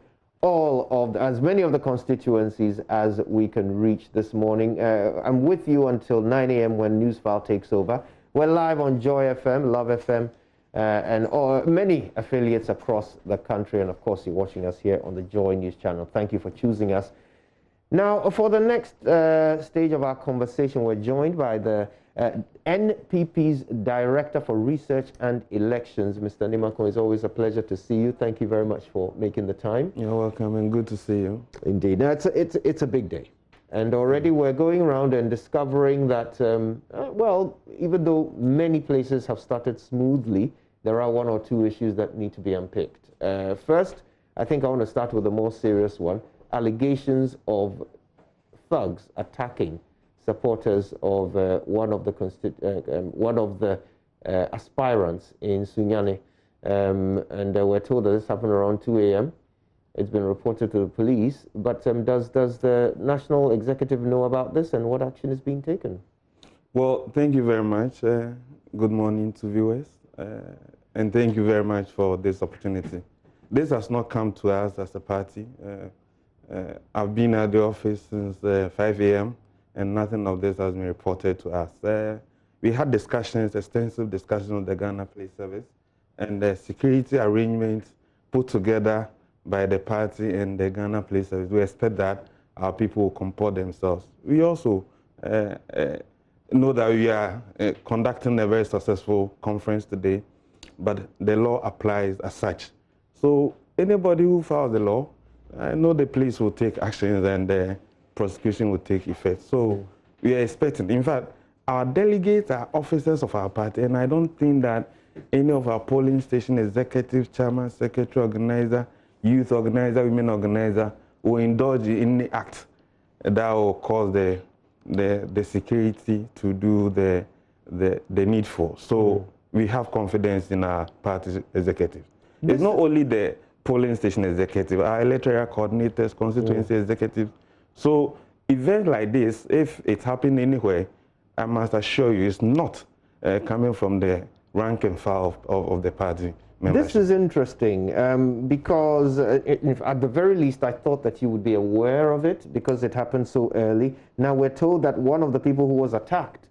as many of the constituencies as we can reach this morning. I'm with you until 9 a.m. when Newsfile takes over. We're live on Joy FM, Love FM, and many affiliates across the country. And of course, you're watching us here on the Joy News channel. Thank you for choosing us. Now, for the next stage of our conversation, we're joined by the NPP's Director for Research and Elections, Mr. Nimako. It's always a pleasure to see you. Thank you very much for making the time. You're welcome, and good to see you. Indeed. Now, it's a big day. And already we're going around and discovering that, well, even though many places have started smoothly, there are one or two issues that need to be unpicked. First, I think I want to start with the more serious one. Allegations of thugs attacking supporters of one of the aspirants in Sunyani, and we're told that this happened around 2 a.m. It's been reported to the police, but does the National Executive know about this, and what action is being taken? Well, thank you very much. Good morning to viewers, and thank you very much for this opportunity. This has not come to us as a party. I've been at the office since 5 a.m. and nothing of this has been reported to us. We had discussions, extensive discussions with the Ghana Police Service, and the security arrangements put together by the party and the Ghana Police Service. We expect that our people will comport themselves. We also know that we are conducting a very successful conference today, but the law applies as such. So anybody who follows the law, I know the police will take actions and the prosecution will take effect. So we are expecting, in fact, our delegates are officers of our party, and I don't think that any of our polling station executive, chairman, secretary, organizer, youth organizer, women organizer will indulge in any act that will cause the security to do the needful. So we have confidence in our party executive. It's not only the polling station executive, our electoral coordinators, constituency executives. So events like this, if it happened anywhere, I must assure you it's not coming from the rank and file of the party membership. This is interesting because at the very least I thought that you would be aware of it because it happened so early. Now we're told that one of the people who was attacked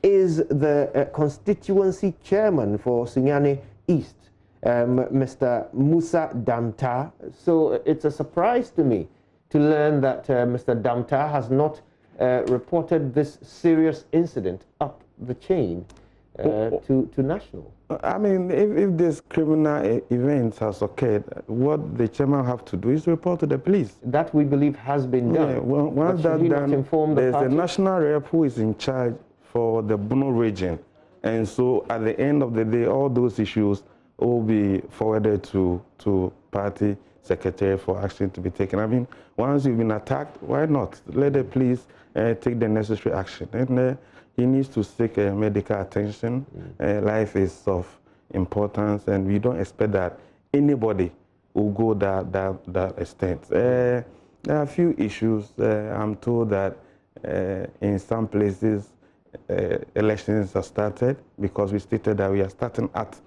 is the constituency chairman for Sunyani East, Mr. Musa Damta. So it's a surprise to me to learn that Mr. Damta has not reported this serious incident up the chain to national. I mean, if this criminal event has occurred, what the chairman have to do is report to the police. That we believe has been done. Yeah, well, once that's done, there's a national rep who is in charge for the Bono region. And so at the end of the day, all those issues will be forwarded to party secretary for action to be taken. I mean, once you've been attacked, why not? Let the police take the necessary action. And he needs to seek medical attention. Life is of importance, and we don't expect that anybody will go that extent. There are a few issues. I'm told that in some places elections are started because we stated that we are starting at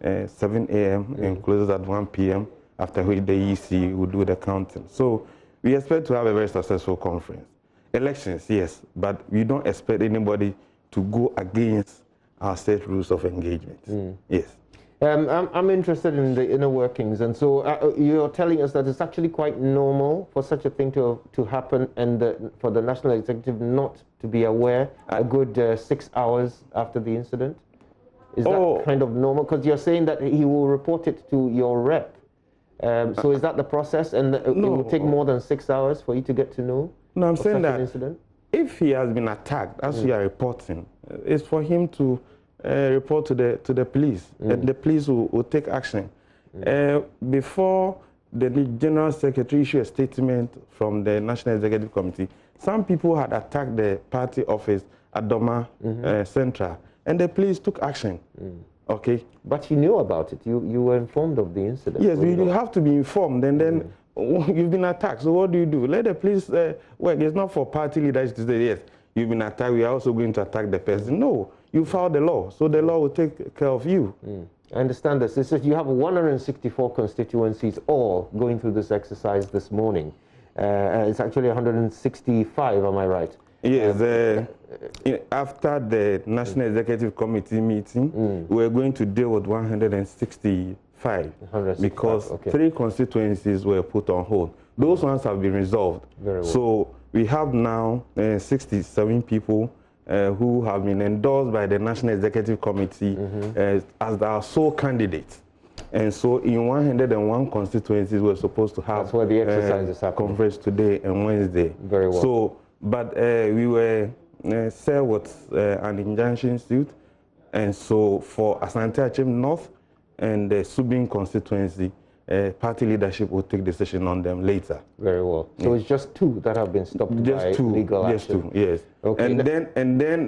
7 a.m. and closes at 1 p.m. after which the EC will do the counting. So we expect to have a very successful conference. Elections, yes, but we don't expect anybody to go against our set rules of engagement. Yes. I'm interested in the inner workings, and so you're telling us that it's actually quite normal for such a thing to happen, and for the National Executive not to be aware a good 6 hours after the incident? Is that kind of normal? Because you're saying that he will report it to your rep. So is that the process, and it will take more than 6 hours for you to get to know? No, I'm saying that if he has been attacked, as we are reporting, it's for him to report to the police, and the police will take action. Before the General Secretary issue a statement from the National Executive Committee, some people had attacked the party office at Doma Central, and the police took action. Okay. But you knew about it. You were informed of the incident. Yes, you have to be informed, and then you've been attacked. So what do? Let the police work. It's not for party leaders to say, yes, you've been attacked, we are also going to attack the person. No, you filed the law, so the law will take care of you. I understand this. This is, you have 164 constituencies all going through this exercise this morning. It's actually 165, am I right? Yes, after the National Executive Committee meeting, we're going to deal with 165 because 3 constituencies were put on hold. Those ones have been resolved. Very well. So we have now 67 people who have been endorsed by the National Executive Committee as our sole candidates. And so in 101 constituencies, we're supposed to have that's where the exercise is happening. Conference today and Wednesday. Very well. So, but we were served with an injunction suit, and so for Asante Achim North and the Subin constituency, party leadership will take decision on them later. Very well. So it's just 2 that have been stopped by legal action. Just 2, yes. Okay. And then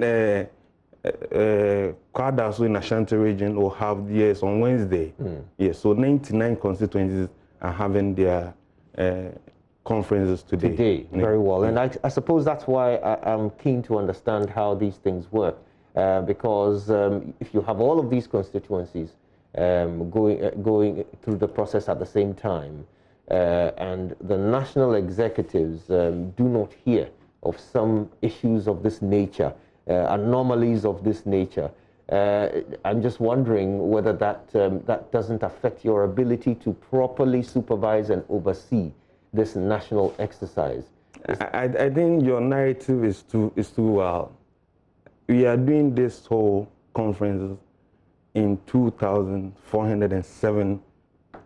Kwadaso in Ashanti region will have theirs on Wednesday. Yes, so 99 constituencies are having their conferences today. Very well. And I suppose that's why I'm keen to understand how these things work. Because if you have all of these constituencies going through the process at the same time, and the national executives do not hear of some issues of this nature, anomalies of this nature, I'm just wondering whether that doesn't affect your ability to properly supervise and oversee this national exercise. I think your narrative is too well. We are doing this whole conference in 2,407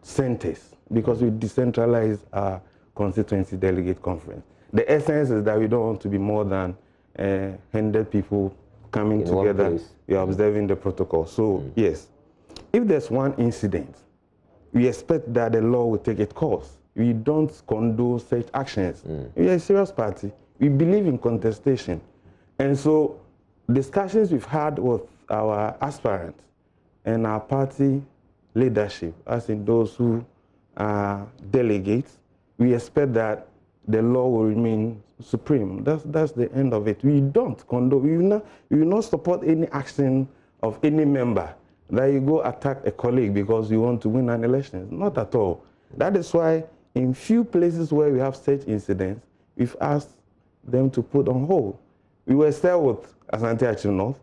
centers because we decentralized our constituency delegate conference. The essence is that we don't want to be more than 100 people coming together. We are observing the protocol. So yes, if there's one incident, we expect that the law will take its course. We don't condone such actions. We are a serious party. We believe in contestation. And so discussions we've had with our aspirants and our party leadership, as in those who are delegates, we expect that the law will remain supreme. That's the end of it. We don't condone, we will not support any action of any member that you go attack a colleague because you want to win an election. Not at all. That is why in few places where we have such incidents, we've asked them to put on hold. We were still with Asante Achim North,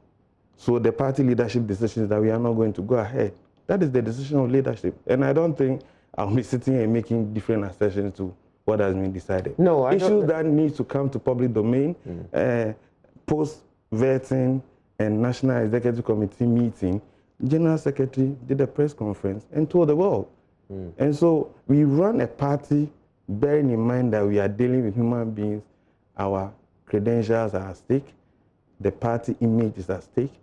so the party leadership decisions that we are not going to go ahead. That is the decision of leadership. And I don't think I'll be sitting and making different assertions to what has been decided. No, issues that need to come to public domain, post-vetting and National Executive Committee meeting, General Secretary did a press conference and told the world. And so we run a party bearing in mind that we are dealing with human beings, our credentials are at stake, the party image is at stake,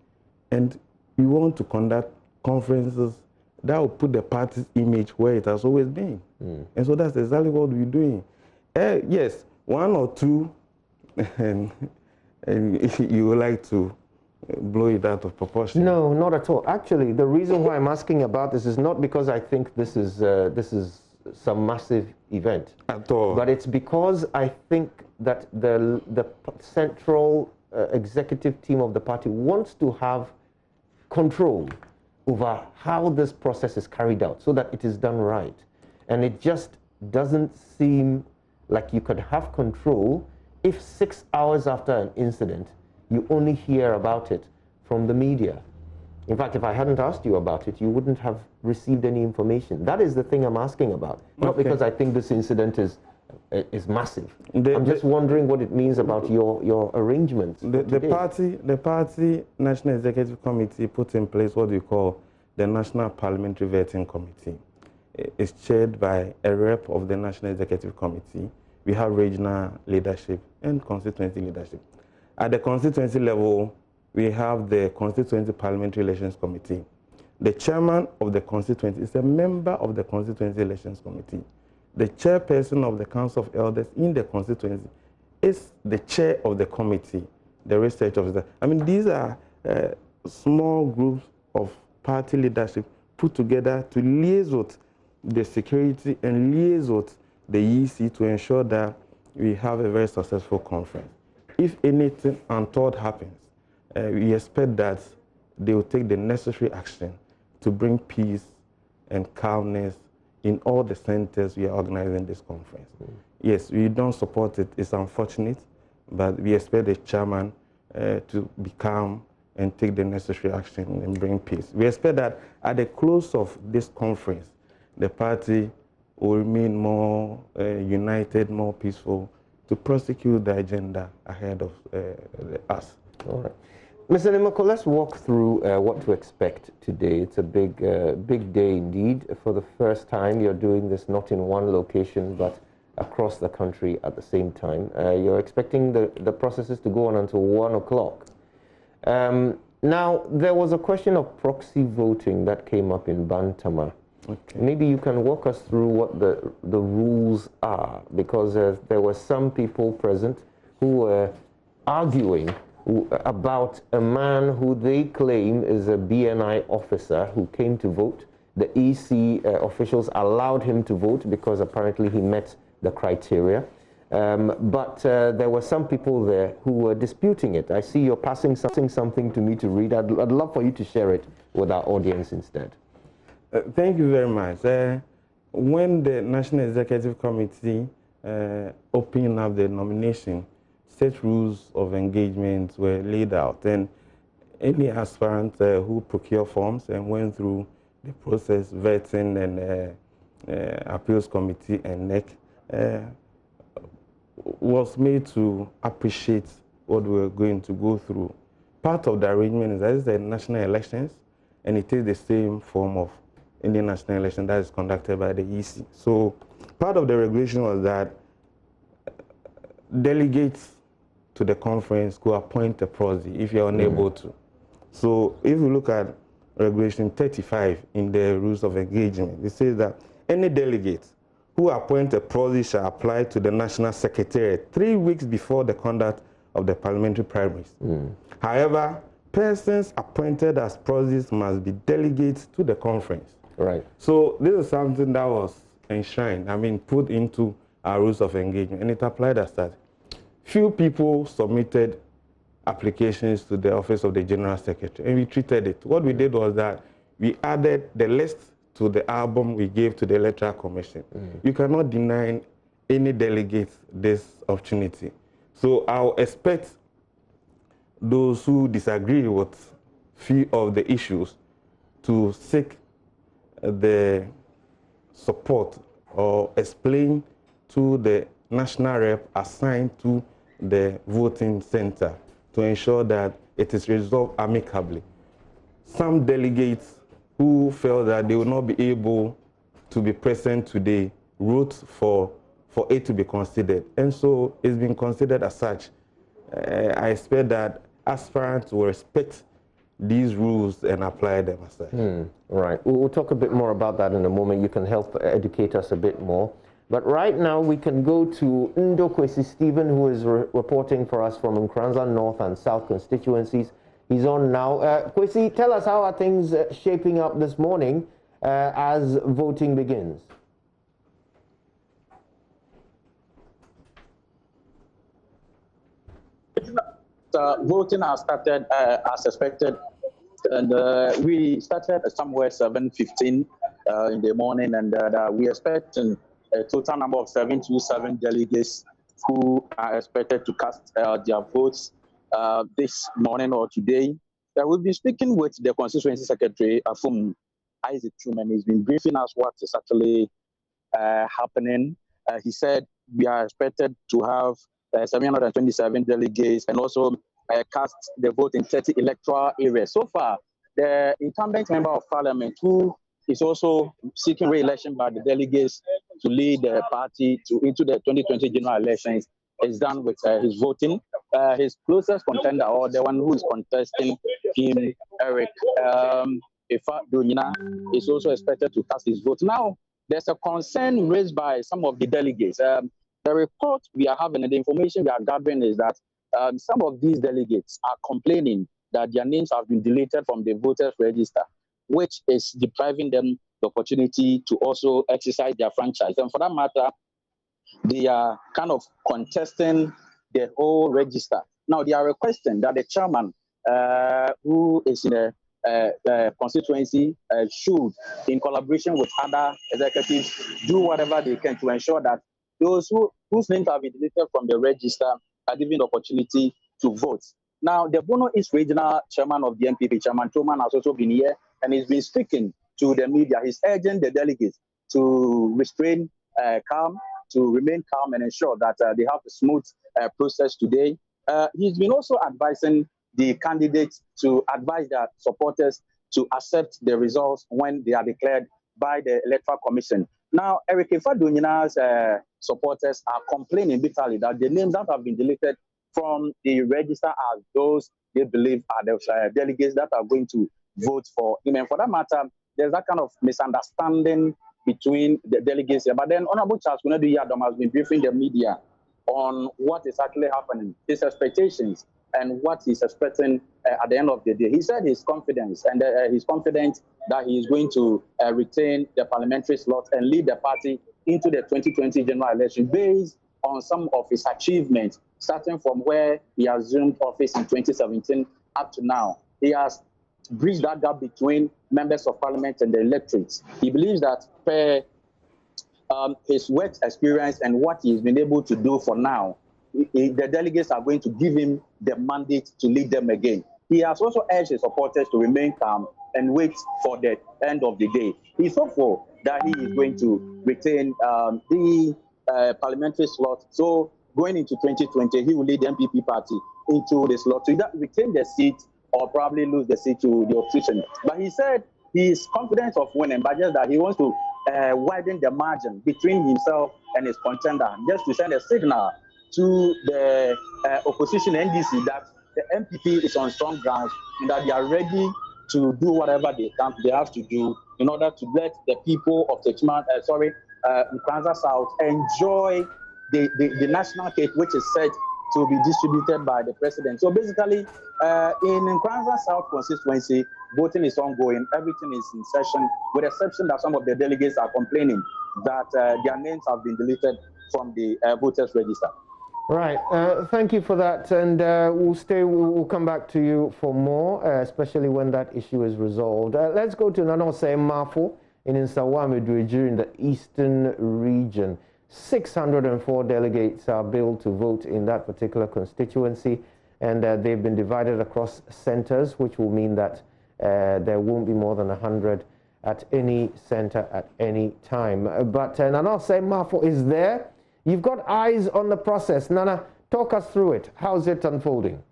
and we want to conduct conferences that will put the party's image where it has always been. And so that's exactly what we're doing. Yes, 1 or 2, and you would like to blow it out of proportion. No, not at all. Actually, the reason why I'm asking about this is not because I think this is some massive event. At all. But it's because I think that the central executive team of the party wants to have control over how this process is carried out so that it is done right. And it just doesn't seem like you could have control if 6 hours after an incident, you only hear about it from the media. In fact, if I hadn't asked you about it, you wouldn't have received any information. That is the thing I'm asking about. Not because I think this incident is massive. I'm just wondering what it means about your arrangements. The party National Executive Committee put in place what we call the National Parliamentary Vetting Committee. It's chaired by a rep of the National Executive Committee. We have regional leadership and constituency leadership. At the constituency level, we have the Constituency Parliamentary Elections Committee. The chairman of the constituency is a member of the Constituency Elections Committee. The chairperson of the Council of Elders in the constituency is the chair of the committee, the research officer. I mean, these are small groups of party leadership put together to liaise with the security and liaise with the EC to ensure that we have a very successful conference. If anything untoward happens, we expect that they will take the necessary action to bring peace and calmness in all the centers we are organizing this conference. Yes, we don't support it. It's unfortunate, but we expect the chairman to be calm and take the necessary action and bring peace. We expect that at the close of this conference, the party will remain more united, more peaceful, to prosecute the agenda ahead of us. All right. Mr. Nimako, let's walk through what to expect today. It's a big day indeed. For the first time, you're doing this not in one location, but across the country at the same time. You're expecting the processes to go on until 1 o'clock. Now, there was a question of proxy voting that came up in Bantama. Okay. Maybe you can walk us through what the rules are, because there were some people present who were arguing about a man who they claim is a BNI officer who came to vote. The EC officials allowed him to vote because apparently he met the criteria. But there were some people there who were disputing it. I see you're passing something to me to read. I'd love for you to share it with our audience instead. Thank you very much. When the National Executive Committee opened up the nomination, set rules of engagement were laid out, and any aspirant who procured forms and went through the process, vetting and appeals committee and NEC, was made to appreciate what we were going to go through. Part of the arrangement is that it's the national elections, and it is the same form of Indian national election that is conducted by the EC. So part of the regulation was that delegates to the conference could appoint a proxy if you're unable to. So if you look at regulation 35 in the rules of engagement, it says that any delegate who appoint a proxy shall apply to the National Secretariat 3 weeks before the conduct of the parliamentary primaries. However, persons appointed as proxies must be delegates to the conference. Right. So this is something that was enshrined, put into our rules of engagement, and it applied as that. Few people submitted applications to the office of the General Secretary, and we treated it. What we did was that we added the list to the album we gave to the Electoral Commission. You cannot deny any delegate this opportunity. So I'll expect those who disagree with few of the issues to seek the support or explain to the national rep assigned to the voting center to ensure that it is resolved amicably. Some delegates who felt that they would not be able to be present today wrote for it to be considered, and so it's been considered as such. I expect that aspirants will respect these rules and apply them as such. Right. We'll talk a bit more about that in a moment. You can help educate us a bit more. But right now, we can go to Kwesi Stephen, who is reporting for us from Nkranza North and South constituencies. He's on now. Kwesi, tell us, how are things shaping up this morning as voting begins? Voting has started as expected, and we started at somewhere 7:15 in the morning, and we expect a total number of 727 delegates who are expected to cast their votes this morning or today. We've been speaking with the constituency secretary, Afum Isaac Truman. He's been briefing us what is actually happening. He said we are expected to have 727 delegates and also cast the vote in 30 electoral areas. So far, the incumbent member of parliament, who is also seeking re-election by the delegates to lead the party into the 2020 general elections, is done with his voting. His closest contender, or the one who is contesting him, Eric Ifa Dunyina, is also expected to cast his vote. Now, there's a concern raised by some of the delegates. The report we are having and the information we are gathering is that some of these delegates are complaining that their names have been deleted from the voters register, which is depriving them the opportunity to also exercise their franchise. And for that matter, they are kind of contesting the whole register. Now, they are requesting that the chairman, who is in a constituency, should, in collaboration with other executives, do whatever they can to ensure that those whose names have been deleted from the register are given the opportunity to vote. Now, the Bono East Regional Chairman of the NPP, Chairman Truman, has also been here and he's been speaking to the media. He's urging the delegates to restrain calm, to remain calm and ensure that they have a smooth process today. He's been also advising the candidates to advise their supporters to accept the results when they are declared by the Electoral Commission. Now, Eric Ifeanyi's supporters are complaining bitterly that the names that have been deleted from the register are those they believe are the delegates that are going to vote for him. And for that matter, there's that kind of misunderstanding between the delegates here. But then Honorable Charles Kunadu Yadom has been briefing the media on what is actually happening, his expectations, and what he's expecting at the end of the day. He said his confidence, and he's confident that he is going to retain the parliamentary slot and lead the party into the 2020 general election based on some of his achievements, starting from where he assumed office in 2017 up to now. He has bridged that gap between members of parliament and the electorates. He believes that per his work experience and what he's been able to do for now, the delegates are going to give him the mandate to lead them again. He has also urged his supporters to remain calm and wait for the end of the day. He's hopeful that he is going to retain the parliamentary slot. So going into 2020, he will lead the NPP party into the slot to either retain the seat or probably lose the seat to the opposition. But he said he is confident of winning, but just that he wants to widen the margin between himself and his contender, just to send a signal to the opposition NDC that the NPP is on strong grounds and that they are ready to do whatever they have to do in order to let the people of Nkranza South enjoy the national cake, which is set to be distributed by the president. So basically, in Nkranza South constituency, voting is ongoing. Everything is in session, with the exception that some of the delegates are complaining that their names have been deleted from the voters register. Right. Thank you for that, and we'll come back to you for more, especially when that issue is resolved. Let's go to Nanose Mafo in Nsawam-Eduejiru in the eastern region. 604 delegates are billed to vote in that particular constituency, and they've been divided across centers, which will mean that there won't be more than 100 at any center at any time. But Nanose Mafo is there. You've got eyes on the process. Nana, talk us through it. How's it unfolding?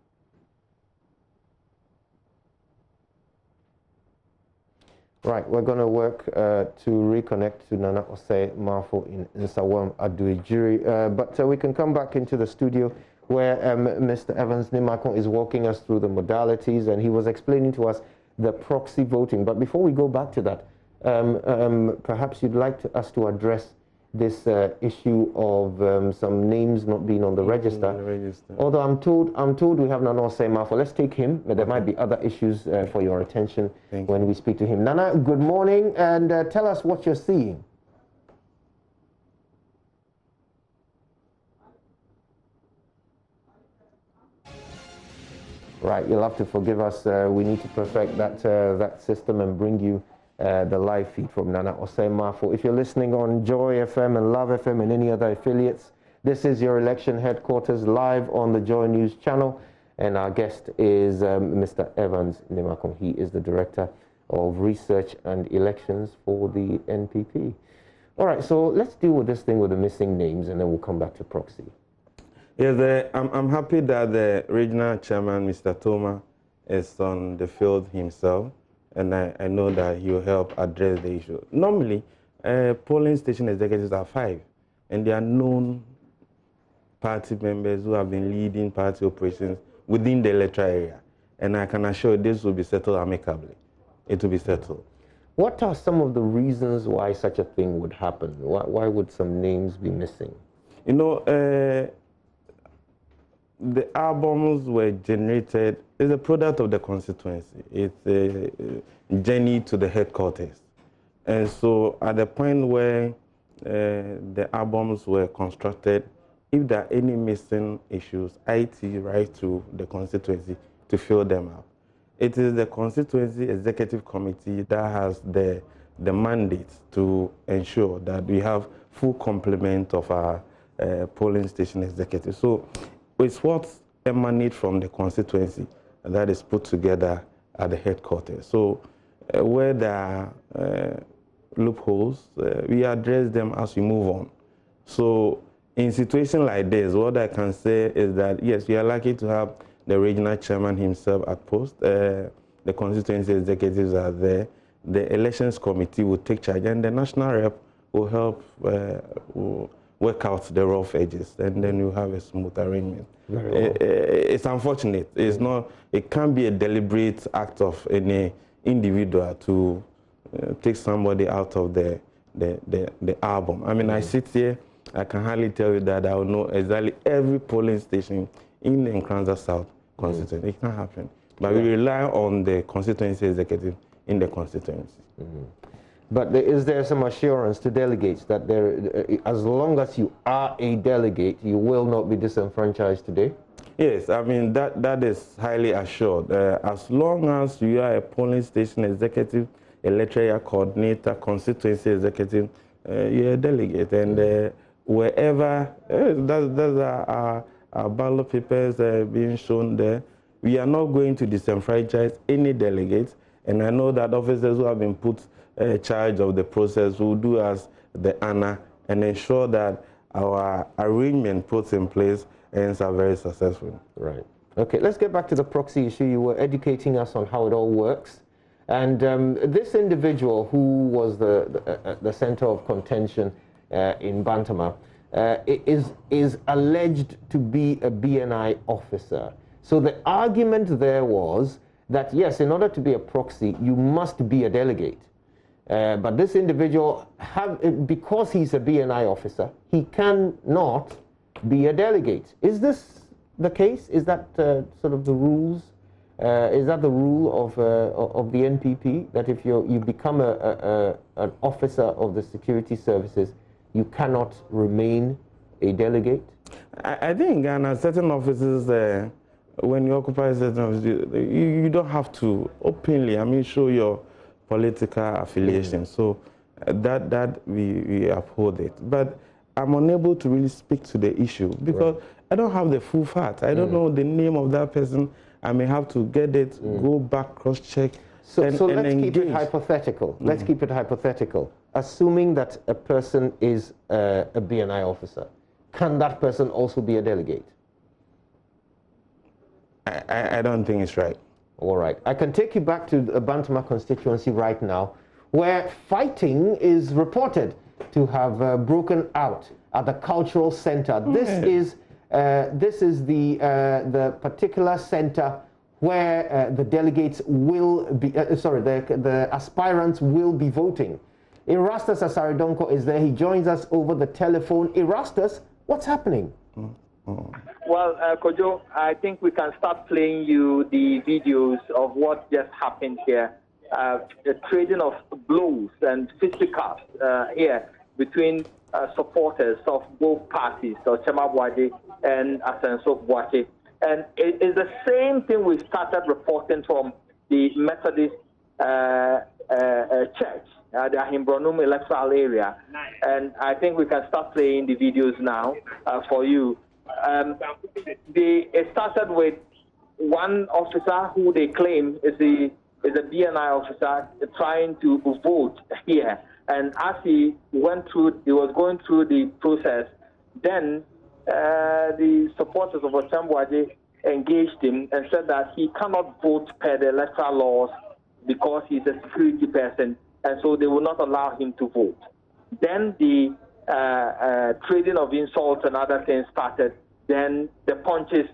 Right, we're going to work to reconnect to Nana Osei Mafo in Nsawam-Eduejiru. But we can come back into the studio where Mr. Evans Nimako is walking us through the modalities, and he was explaining to us the proxy voting. But before we go back to that, perhaps you'd like us to address this issue of some names not being on the register. Although I'm told we have Nana Osei Mafo. Let's take him, but there might be other issues for your attention when we speak to him. Nana, good morning, and tell us what you're seeing. Right, you'll have to forgive us. We need to perfect that system and bring you the live feed from Nana Osei Mafo. If you're listening on Joy FM and Love FM and any other affiliates, this is your election headquarters live on the Joy News channel, and our guest is Mr. Evans Nimako. He is the Director of Research and Elections for the NPP. All right, so let's deal with this thing with the missing names, and then we'll come back to proxy. Yes, I'm happy that the regional chairman, Mr. Toma, is on the field himself. And I know that he will help address the issue. Normally, polling station executives are 5, and they are known party members who have been leading party operations within the electoral area. And I can assure you this will be settled amicably. It will be settled. What are some of the reasons why such a thing would happen? Why would some names be missing? You know, the albums were generated, it's a product of the constituency. It's a journey to the headquarters. And so at the point where the albums were constructed, if there are any missing issues, IT writes to the constituency to fill them up. It is the constituency executive committee that has the mandate to ensure that we have full complement of our polling station executives. So it's what emanates from the constituency that is put together at the headquarters. So where there are loopholes, we address them as we move on. So in situations like this, what I can say is that, yes, we are lucky to have the regional chairman himself at post. The constituency executives are there. The elections committee will take charge, and the national rep will help work out the rough edges, and then you have a smooth arrangement. It's unfortunate. It's not. It can't be a deliberate act of any individual to take somebody out of the album. I mean, I sit here. I can hardly tell you that I will know exactly every polling station in the Nkranza South constituency. It can't happen. But we rely on the constituency executive in the constituency. But is there some assurance to delegates that as long as you are a delegate, you will not be disenfranchised today? Yes, I mean, that is highly assured. As long as you are a polling station executive, electoral coordinator, constituency executive, you're a delegate. And wherever, those are our ballot papers being shown there, we are not going to disenfranchise any delegates. And I know that officers who have been put charge of the process will do us the honor and ensure that our arrangement put in place ends are very successful. Right. Okay, let's get back to the proxy issue. You were educating us on how it all works. And this individual who was the center of contention in Bantama is alleged to be a BNI officer. So the argument there was that, yes, in order to be a proxy, you must be a delegate. But this individual, because he's a BNI officer, he cannot be a delegate. Is this the case? Is that sort of the rules? Is that the rule of the NPP, that if you become an officer of the security services, you cannot remain a delegate? I think in Ghana, certain offices, when you occupy certain offices, you don't have to openly, I mean, show your political affiliation. So that we uphold it. But I'm unable to really speak to the issue because I don't have the full facts. I don't know the name of that person. I may have to get it, go back, cross-check. So let's keep it hypothetical. Let's keep it hypothetical. Assuming that a person is a BNI officer, can that person also be a delegate? I don't think it's right. All right. I can take you back to the Bantama constituency right now, where fighting is reported to have broken out at the cultural center. This is the particular center where the delegates will be, the aspirants will be voting. Erastus Asaridonko is there. He joins us over the telephone. Erastus, what's happening? Well, Kojo, I think we can start playing you the videos of what just happened here. The trading of blows and fisticuffs here between supporters of both parties, so Chema Bwade and Asenso Bwate. And it is the same thing we started reporting from the Methodist church, the Ahimbronum electoral area. And I think we can start playing the videos now for you. It started with one officer who they claim is a BNI officer trying to vote here. And as he was going through the process, then the supporters of Ochambwade engaged him and said that he cannot vote per the electoral laws because he's a security person, and so they will not allow him to vote. Then the trading of insults and other things started. Then the punches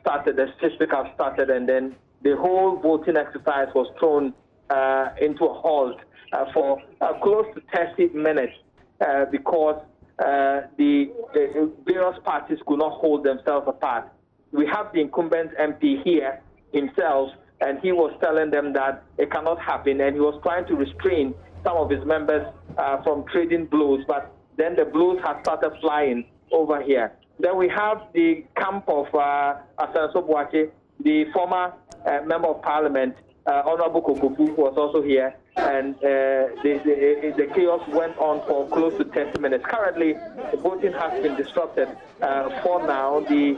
started, the fisticuffs started, and then the whole voting exercise was thrown into a halt for close to 30 minutes because the various parties could not hold themselves apart. We have the incumbent MP here himself, and he was telling them that it cannot happen, and he was trying to restrain some of his members from trading blows, but then the blows have started flying over here. Then we have the camp of Asenso Boakye, the former member of parliament, Honorable Kokofu, was also here, and the chaos went on for close to 30 minutes. Currently, the voting has been disrupted. For now, the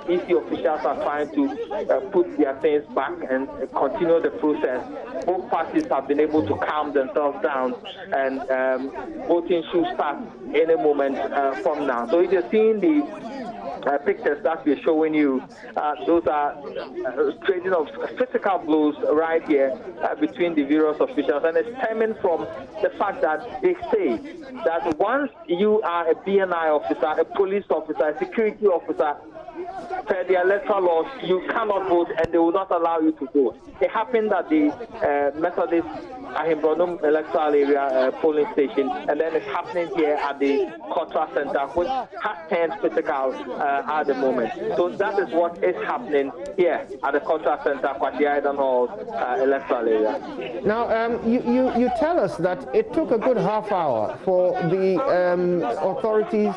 EC officials are trying to put their things back and continue the process. Both parties have been able to calm themselves down, and voting should start any moment from now. So if you're seeing the pictures that we're showing you, those are trading of physical blows right here between the various officials, and it's stemming from the fact that they say that once you are a BNI officer, a police officer, a security officer, per the electoral laws, you cannot vote, and they will not allow you to vote. It happened at the Methodist Ahimbronum electoral area polling station, and then it's happening here at the Contra Center, which has turned physical at the moment. So that is what is happening here at the Contra Center, Kwasi Aidan Hall electoral area. Now, you tell us that it took a good half hour for the authorities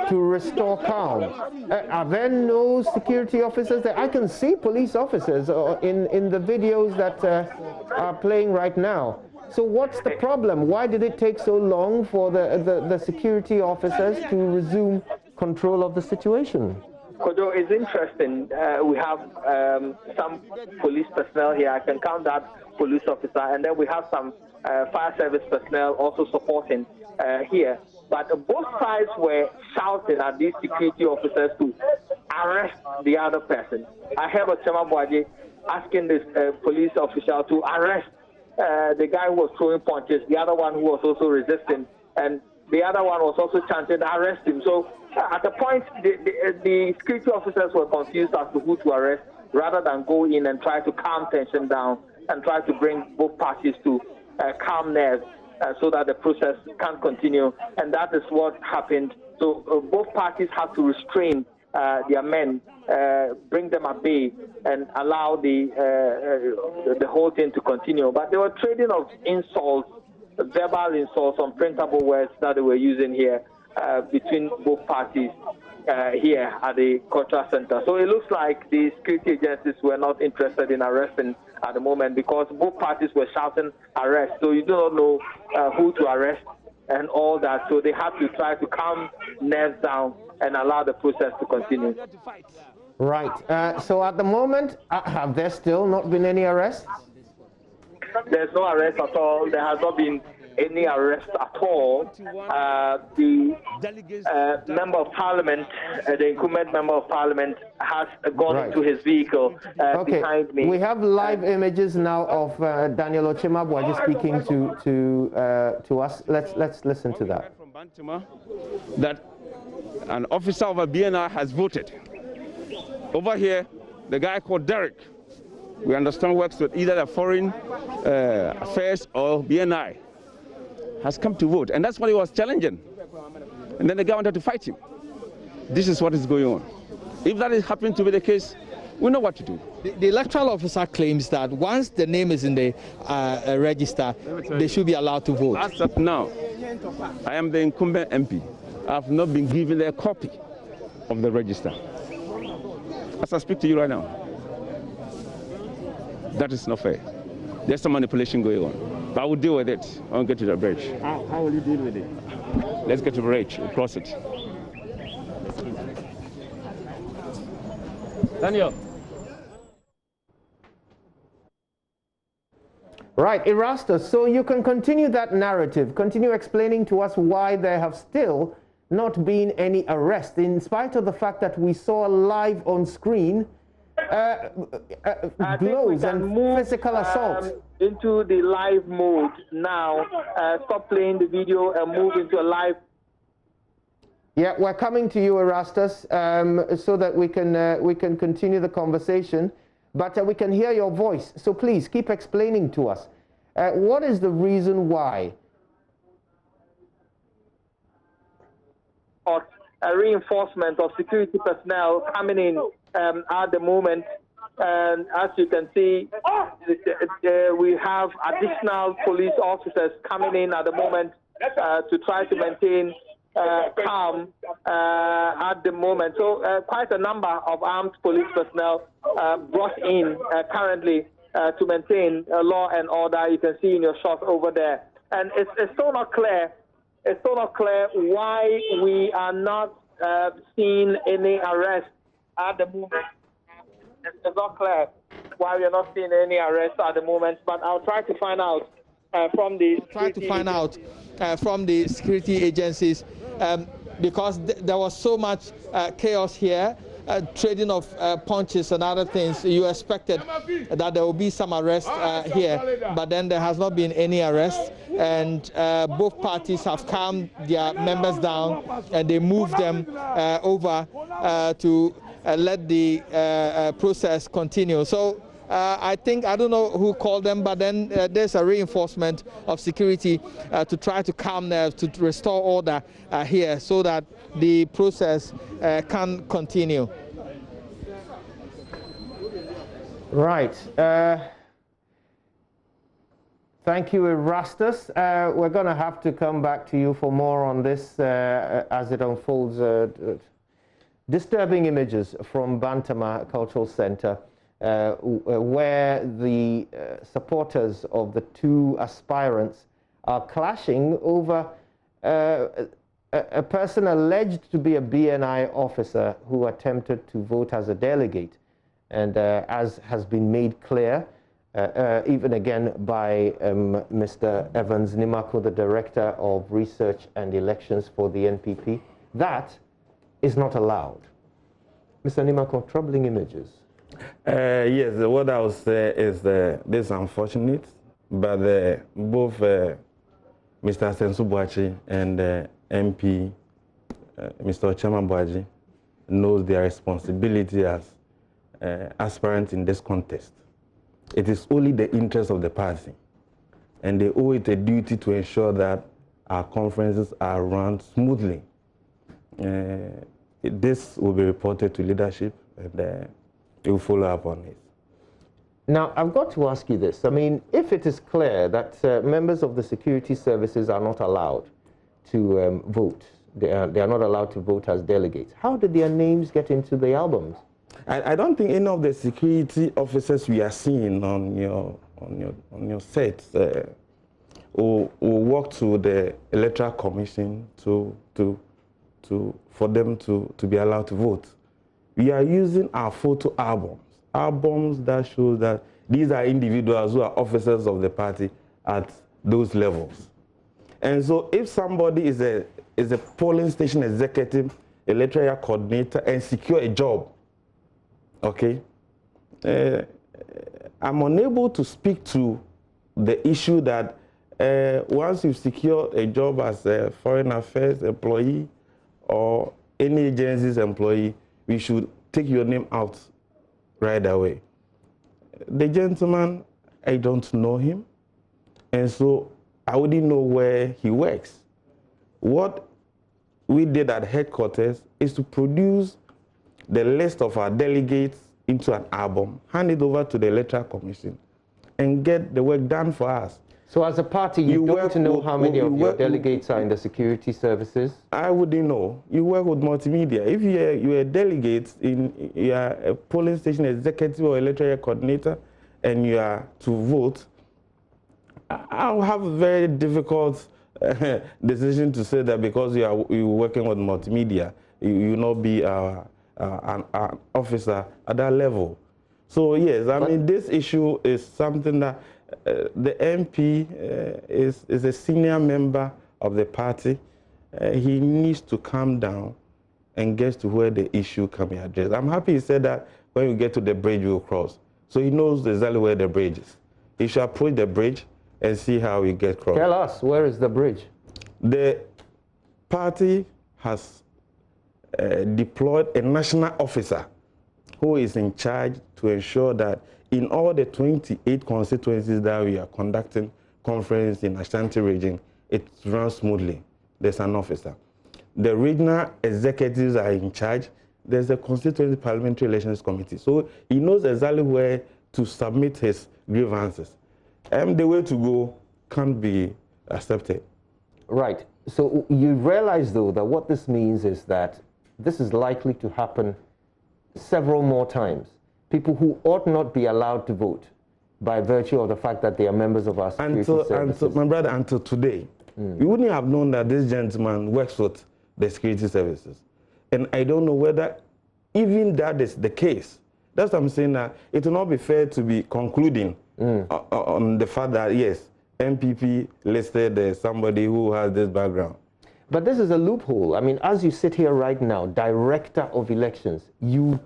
to restore calm. Are there no security officers there? I can see police officers in the videos that are playing right now. So what's the problem? Why did it take so long for the security officers to resume control of the situation? Kojo, it's interesting. We have some police personnel here. I can count that police officer, and then we have some fire service personnel also supporting here. But both sides were shouting at these security officers to arrest the other person. I heard Chema Boaji asking this police official to arrest the guy who was throwing punches, the other one who was also resisting, and the other one was also chanting, arrest him. So at the point, the security officers were confused as to who to arrest, rather than go in and try to calm tension down and try to bring both parties to calm nerves so that the process can continue. And that is what happened. So both parties have to restrain their men, bring them at bay, and allow the whole thing to continue. But they were trading of insults, verbal insults, unprintable words that they were using here between both parties here at the Contra Center. So it looks like the security agencies were not interested in arresting at the moment, because both parties were shouting arrest. So you do not know who to arrest and all that. So they had to try to calm nerves down and allow the process to continue. Right. So at the moment, have there still not been any arrests? There's no arrest at all. There has not been any arrest at all. The member of parliament, the incumbent member of parliament, has gone into his vehicle behind me. We have live images now of Daniel Ochema Boaji speaking to us. Let's listen to that. From Bantima, that an officer of a BNI has voted. Over here, the guy called Derek, we understand works with either the Foreign Affairs or BNI, has come to vote, and that's what he was challenging. And then the guy wanted to fight him. This is what is going on. If that is happening to be the case, we know what to do. The electoral officer claims that once the name is in the register, they should be allowed to vote. As of now, I am the incumbent MP. I have not been given a copy of the register. As I speak to you right now, that is not fair. There's some manipulation going on. But I will deal with it. I will get to the bridge. How will you deal with it? Let's get to the bridge. We'll cross it. Daniel. Right, Erastus, so you can continue that narrative, continue explaining to us why there have still not been any arrests, in spite of the fact that we saw live on screen blows and physical assault. Into the live mode now. Stop playing the video and move into a live. Yeah, we're coming to you, Erastus, so that we can continue the conversation, but we can hear your voice. So please keep explaining to us. What is the reason why? got a reinforcement of security personnel coming in at the moment. And as you can see, we have additional police officers coming in at the moment to try to maintain calm at the moment. So quite a number of armed police personnel brought in currently to maintain law and order. You can see in your shot over there. And it's still not clear. It's still not clear why we are not seeing any arrests at the moment. It's not clear why we are not seeing any arrests at the moment. But I'll try to find out from the security agencies because there was so much chaos here, trading of punches and other things. You expected that there will be some arrests here, but then there has not been any arrests, and both parties have calmed their members down and they moved them over to let the process continue. So I don't know who called them, but then there's a reinforcement of security to try to calm them, to restore order here so that the process can continue. Right. Thank you, Erastus. We're going to have to come back to you for more on this as it unfolds. Disturbing images from Bantama Cultural Center, where the supporters of the two aspirants are clashing over a person alleged to be a BNI officer who attempted to vote as a delegate. And as has been made clear, even again by Mr. Evans Nimako, the Director of Research and Elections for the NPP, that is not allowed. Mr. Nimako, troubling images. Yes, what I would say is this is unfortunate, but both Mr. Sensu and MP Mr. Ochema Boaji knows their responsibility as aspirants in this contest. It is only the interest of the party, and they owe it a duty to ensure that our conferences are run smoothly. This will be reported to leadership, and they will follow up on it. Now, I've got to ask you this. I mean, if it is clear that members of the security services are not allowed to vote, they are not allowed to vote as delegates, how did their names get into the albums? I don't think any of the security officers we are seeing on your set will walk to the Electoral Commission for them to be allowed to vote. We are using our photo albums that show that these are individuals who are officers of the party at those levels. And so if somebody is a polling station executive, electoral coordinator, and secure a job, okay, I'm unable to speak to the issue that once you've secured a job as a foreign affairs employee or any agency's employee, we should take your name out right away. The gentleman, I don't know him, and so I wouldn't know where he works. What we did at headquarters is to produce the list of our delegates into an album, hand it over to the Electoral Commission, and get the work done for us. So as a party, you don't know how many of your delegates are in the security services? I wouldn't know. You work with multimedia. If you're a delegate, you are a polling station executive or electoral coordinator, and you are to vote, I'll have a very difficult decision to say that because you're working with multimedia, you will not be an officer at that level. So yes, I mean, this issue is something that the MP is a senior member of the party. He needs to calm down and get to where the issue can be addressed. I'm happy he said that when we get to the bridge, we'll cross. So he knows exactly where the bridge is. He should approach the bridge and see how we get crossed. Tell us, where is the bridge? The party has deployed a national officer who is in charge to ensure that in all the 28 constituencies that we are conducting conference in Ashanti region, it runs smoothly. There's an officer. the regional executives are in charge. There's a constituency parliamentary elections committee. So he knows exactly where to submit his grievances. And the way to go can't be accepted. Right. So you realize, though, that what this means is that this is likely to happen several more times. People who ought not be allowed to vote by virtue of the fact that they are members of our security services. My brother, until today, we wouldn't have known that this gentleman works with the security services. And I don't know whether even that is the case. That's what I'm saying, that it will not be fair to be concluding on the fact that, yes, NPP listed somebody who has this background. But this is a loophole. I mean, as you sit here right now, director of elections, you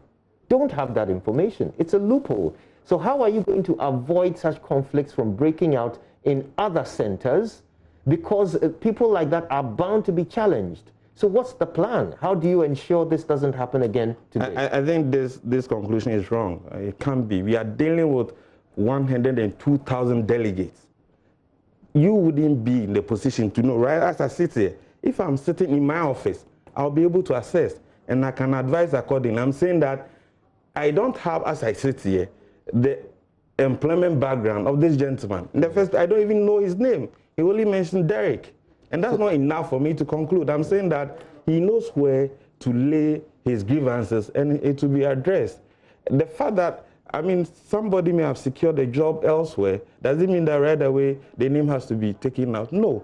don't have that information. It's a loophole. So how are you going to avoid such conflicts from breaking out in other centers? Because people like that are bound to be challenged. So what's the plan? How do you ensure this doesn't happen again today? I think this conclusion is wrong. It can't be. We are dealing with 102,000 delegates. You wouldn't be in the position to know, right? As I sit here, if I'm sitting in my office, I'll be able to assess and I can advise accordingly. I'm saying that I don't have, as I sit here, the employment background of this gentleman. In the first, I don't even know his name. He only mentioned Derek. And that's not enough for me to conclude. I'm saying that he knows where to lay his grievances and it will be addressed. The fact that, I mean, somebody may have secured a job elsewhere, does it mean that right away the name has to be taken out? No.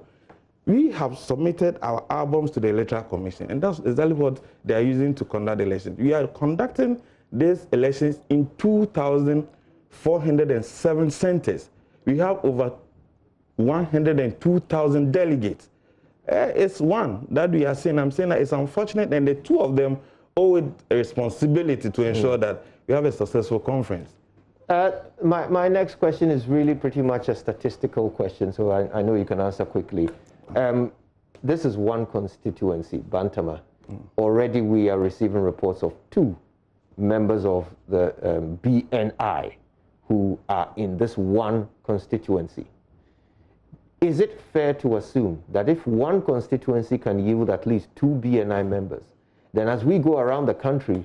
We have submitted our albums to the Electoral Commission, and that's exactly what they are using to conduct elections. We are conducting these elections in 2,407 centers. We have over 102,000 delegates. It's one that we are saying. I'm saying that it's unfortunate, and the two of them owe a responsibility to ensure that we have a successful conference. My next question is really pretty much a statistical question, so I know you can answer quickly. This is one constituency, Bantama. Already we are receiving reports of 2 members of the BNI who are in this one constituency. Is it fair to assume that if one constituency can yield at least 2 BNI members, then as we go around the country,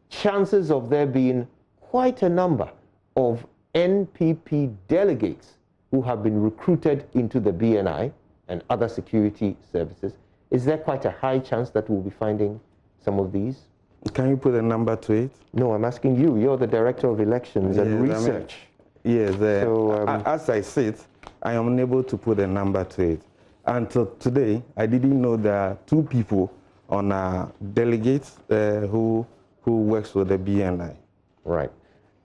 chances of there being quite a number of NPP delegates who have been recruited into the BNI and other security services, is there quite a high chance that we'll be finding some of these? Can you put a number to it? No, I'm asking you. You're the Director of Elections and Research. As I sit, I am unable to put a number to it. Until today, I didn't know there are 2 people on delegates who works with the BNI. Right.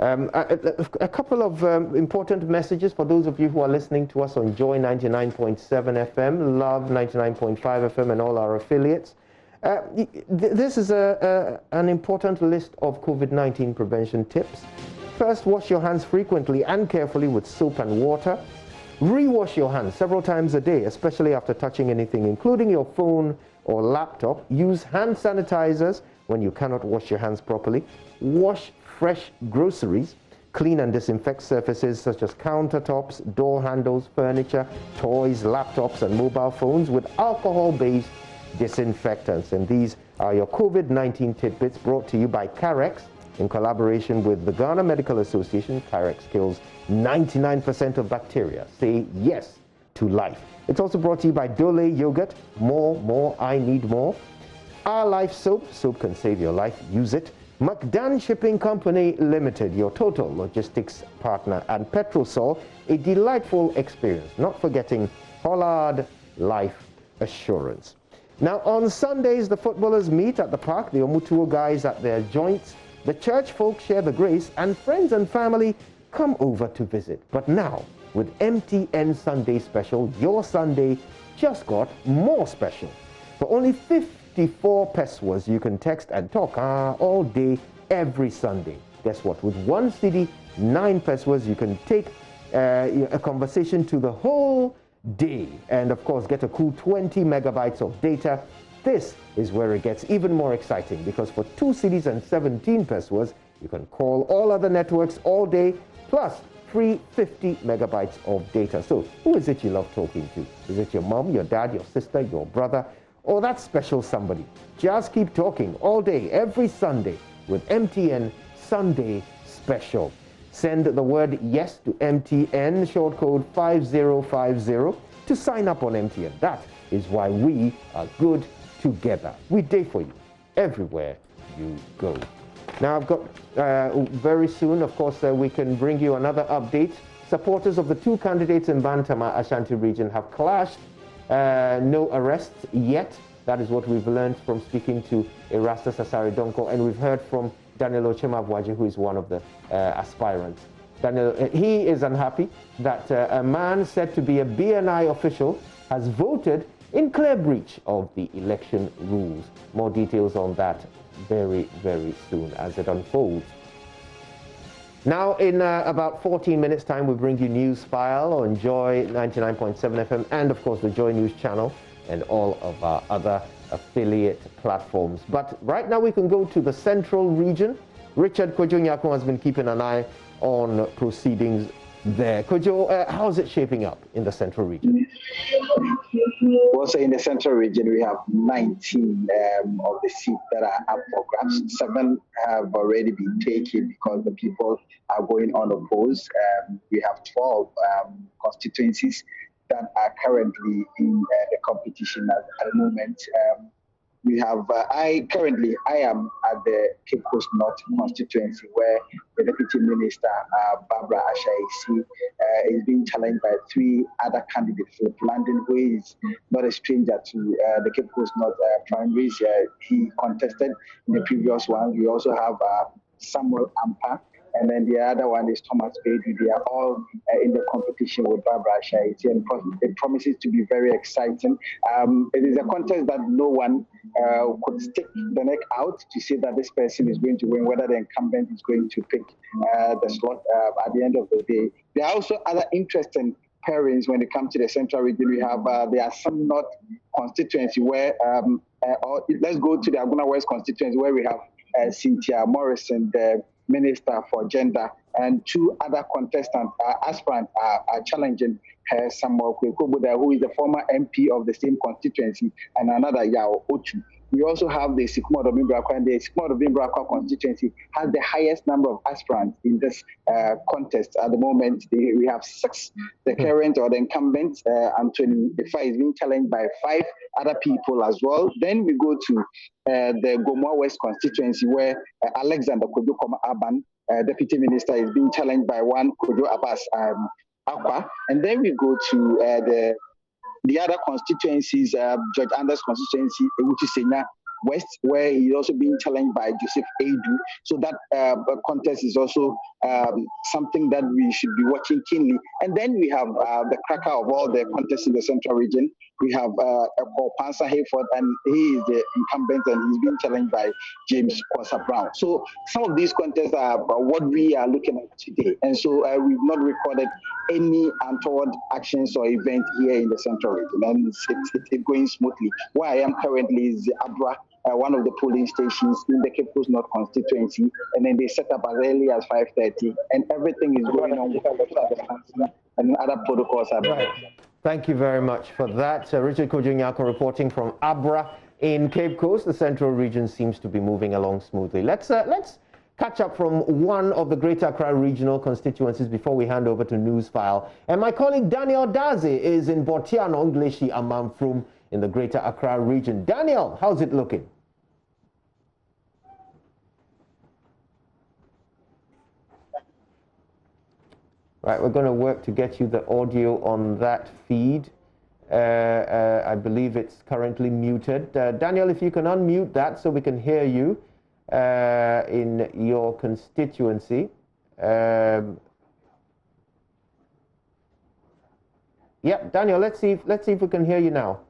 A couple of important messages for those of you who are listening to us on Joy 99.7 FM, Love 99.5 FM, and all our affiliates. This is an important list of COVID-19 prevention tips. First, wash your hands frequently and carefully with soap and water. Rewash your hands several times a day, especially after touching anything, including your phone or laptop. Use hand sanitizers when you cannot wash your hands properly. Wash fresh groceries. Clean and disinfect surfaces such as countertops, door handles, furniture, toys, laptops, and mobile phones with alcohol-based disinfectants. And these are your COVID-19 tidbits brought to you by Carex in collaboration with the Ghana Medical Association. Carex kills 99% of bacteria. Say yes to life. It's also brought to you by Dole Yogurt. More, I need more. Our Life Soap. Soap can save your life. Use it. McDan Shipping Company Limited, your total logistics partner, and Petrosol, a delightful experience. Not forgetting Pollard Life Assurance. Now, on Sundays, the footballers meet at the park, the Omutuo guys at their joints, the church folk share the grace, and friends and family come over to visit. But now, with MTN Sunday Special, your Sunday just got more special. For only 54 pesos, you can text and talk all day, every Sunday. Guess what? With 1 cedi, 9 pesos, you can take a conversation to the whole day. And of course, get a cool 20 megabytes of data. This is where it gets even more exciting, because for 2 cedis and 17 pesos, you can call all other networks all day, plus free 50 megabytes of data. So who is it you love talking to? Is it your mom, your dad, your sister, your brother, or that special somebody. Just keep talking all day, every Sunday with MTN Sunday Special. Send the word yes to MTN, short code 5050, to sign up on MTN. That is why we are good together. We day for you everywhere you go. Now I've got very soon, of course, we can bring you another update. Supporters of the two candidates in Bantama Ashanti region have clashed. No arrests yet. That is what we've learned from speaking to Erastus Asari Donko, and we've heard from Daniel Ochemabwaji, who is one of the aspirants. Daniel, he is unhappy that a man said to be a BNI official has voted in clear breach of the election rules. More details on that very, very soon as it unfolds. Now, in about 14 minutes' time, we bring you News File on Joy 99.7 FM and, of course, the Joy News channel and all of our other affiliate platforms. But right now, we can go to the central region. Richard Kojo Nyako has been keeping an eye on proceedings there. Kojo, how's it shaping up in the central region? Also, in the central region, we have 19 of the seats that are up for grabs. 7 have already been taken because the people are going unopposed. We have 12 constituencies that are currently in the competition at the moment. We have, I am at the Cape Coast North constituency where the Deputy Minister, Barbara Ashaisi, is being challenged by 3 other candidates. So Landon, who is not a stranger to the Cape Coast North primaries, he contested in the previous one. We also have Samuel Ampa, and then the other one is Thomas Bedu. They are all in the competition with Barbara Ashaisi, and it promises to be very exciting. It is a contest that no one could stick the neck out to say that this person is going to win, whether the incumbent is going to pick the slot at the end of the day. There are also other interesting pairings when it comes to the central region. We have the Assam North constituency where, or let's go to the Aguna West constituency where we have Cynthia Morrison, the Minister for Gender, and 2 other contestants, aspirants are challenging her, Samuel Kwekubuda, who is the former MP of the same constituency, and another Yao Ochu. We also have the Sikumo of Bimbrakwa, and the Sikumo of Bimbrakwa constituency has the highest number of aspirants in this contest. At the moment, we have 6. The current or the incumbent, Anthony Ifa, is being challenged by 5 other people as well. Then we go to the Gomoa West constituency where Alexander Kojo Koma-Aban, Deputy Minister, is being challenged by 1 Kojo Abbas Akwa. And then we go to the other constituencies, George Anders constituency, Ewuchi West, where he's also being challenged by Joseph Edu. So that contest is also something that we should be watching keenly. And then we have the cracker of all the contests in the central region. We have Paul Pansa Hayford, and he is the incumbent, and he's being challenged by James Kwasa Brown. So some of these contests are what we are looking at today. And so we've not recorded any untoward actions or events here in the central region, and it's going smoothly. Where I am currently is Abra, one of the polling stations in the Cape Coast North constituency, and then they set up as early as 5:30, and everything is going on with the and other protocols are right. Thank you very much for that. Richard Kojo Nyako reporting from Abra in Cape Coast. The central region seems to be moving along smoothly. Let's catch up from one of the Greater Accra regional constituencies before we hand over to News File. And my colleague Daniel Daze is in Botiano, Ngleshi Amamfrum in the Greater Accra region. Daniel, how's it looking? Right, we're going to work to get you the audio on that feed. I believe it's currently muted. Daniel, if you can unmute that so we can hear you in your constituency. Yeah, Daniel, let's see if we can hear you now.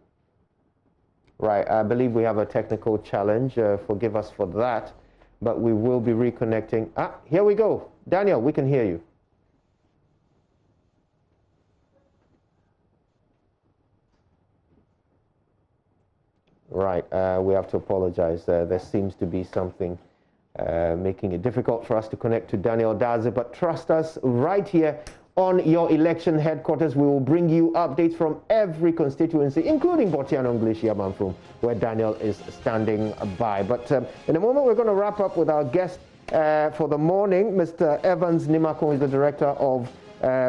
Right, I believe we have a technical challenge. Forgive us for that, but we will be reconnecting. Here we go. Daniel, we can hear you. Right, we have to apologize. There seems to be something making it difficult for us to connect to Daniel Daze, but trust us, right here on your election headquarters. We will bring you updates from every constituency, including Botiano English Yamanfrum, where Daniel is standing by. But in a moment, we're going to wrap up with our guest for the morning, Mr. Evans Nimako, is the Director of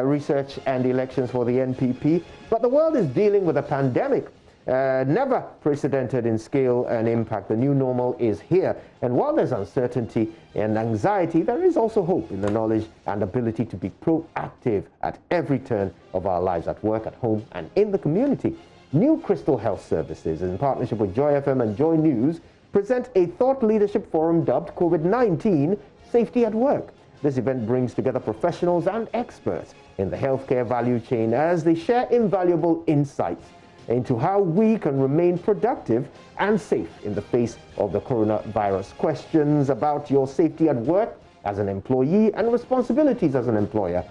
Research and Elections for the NPP. But the world is dealing with a pandemic. Never precedented in scale and impact. The new normal is here. And while there's uncertainty and anxiety, there is also hope in the knowledge and ability to be proactive at every turn of our lives, at work, at home, and in the community. New Crystal Health Services, in partnership with Joy FM and JoyNews, present a thought leadership forum dubbed COVID-19 Safety at Work. This event brings together professionals and experts in the healthcare value chain as they share invaluable insights into how we can remain productive and safe in the face of the coronavirus. Questions about your safety at work as an employee and responsibilities as an employer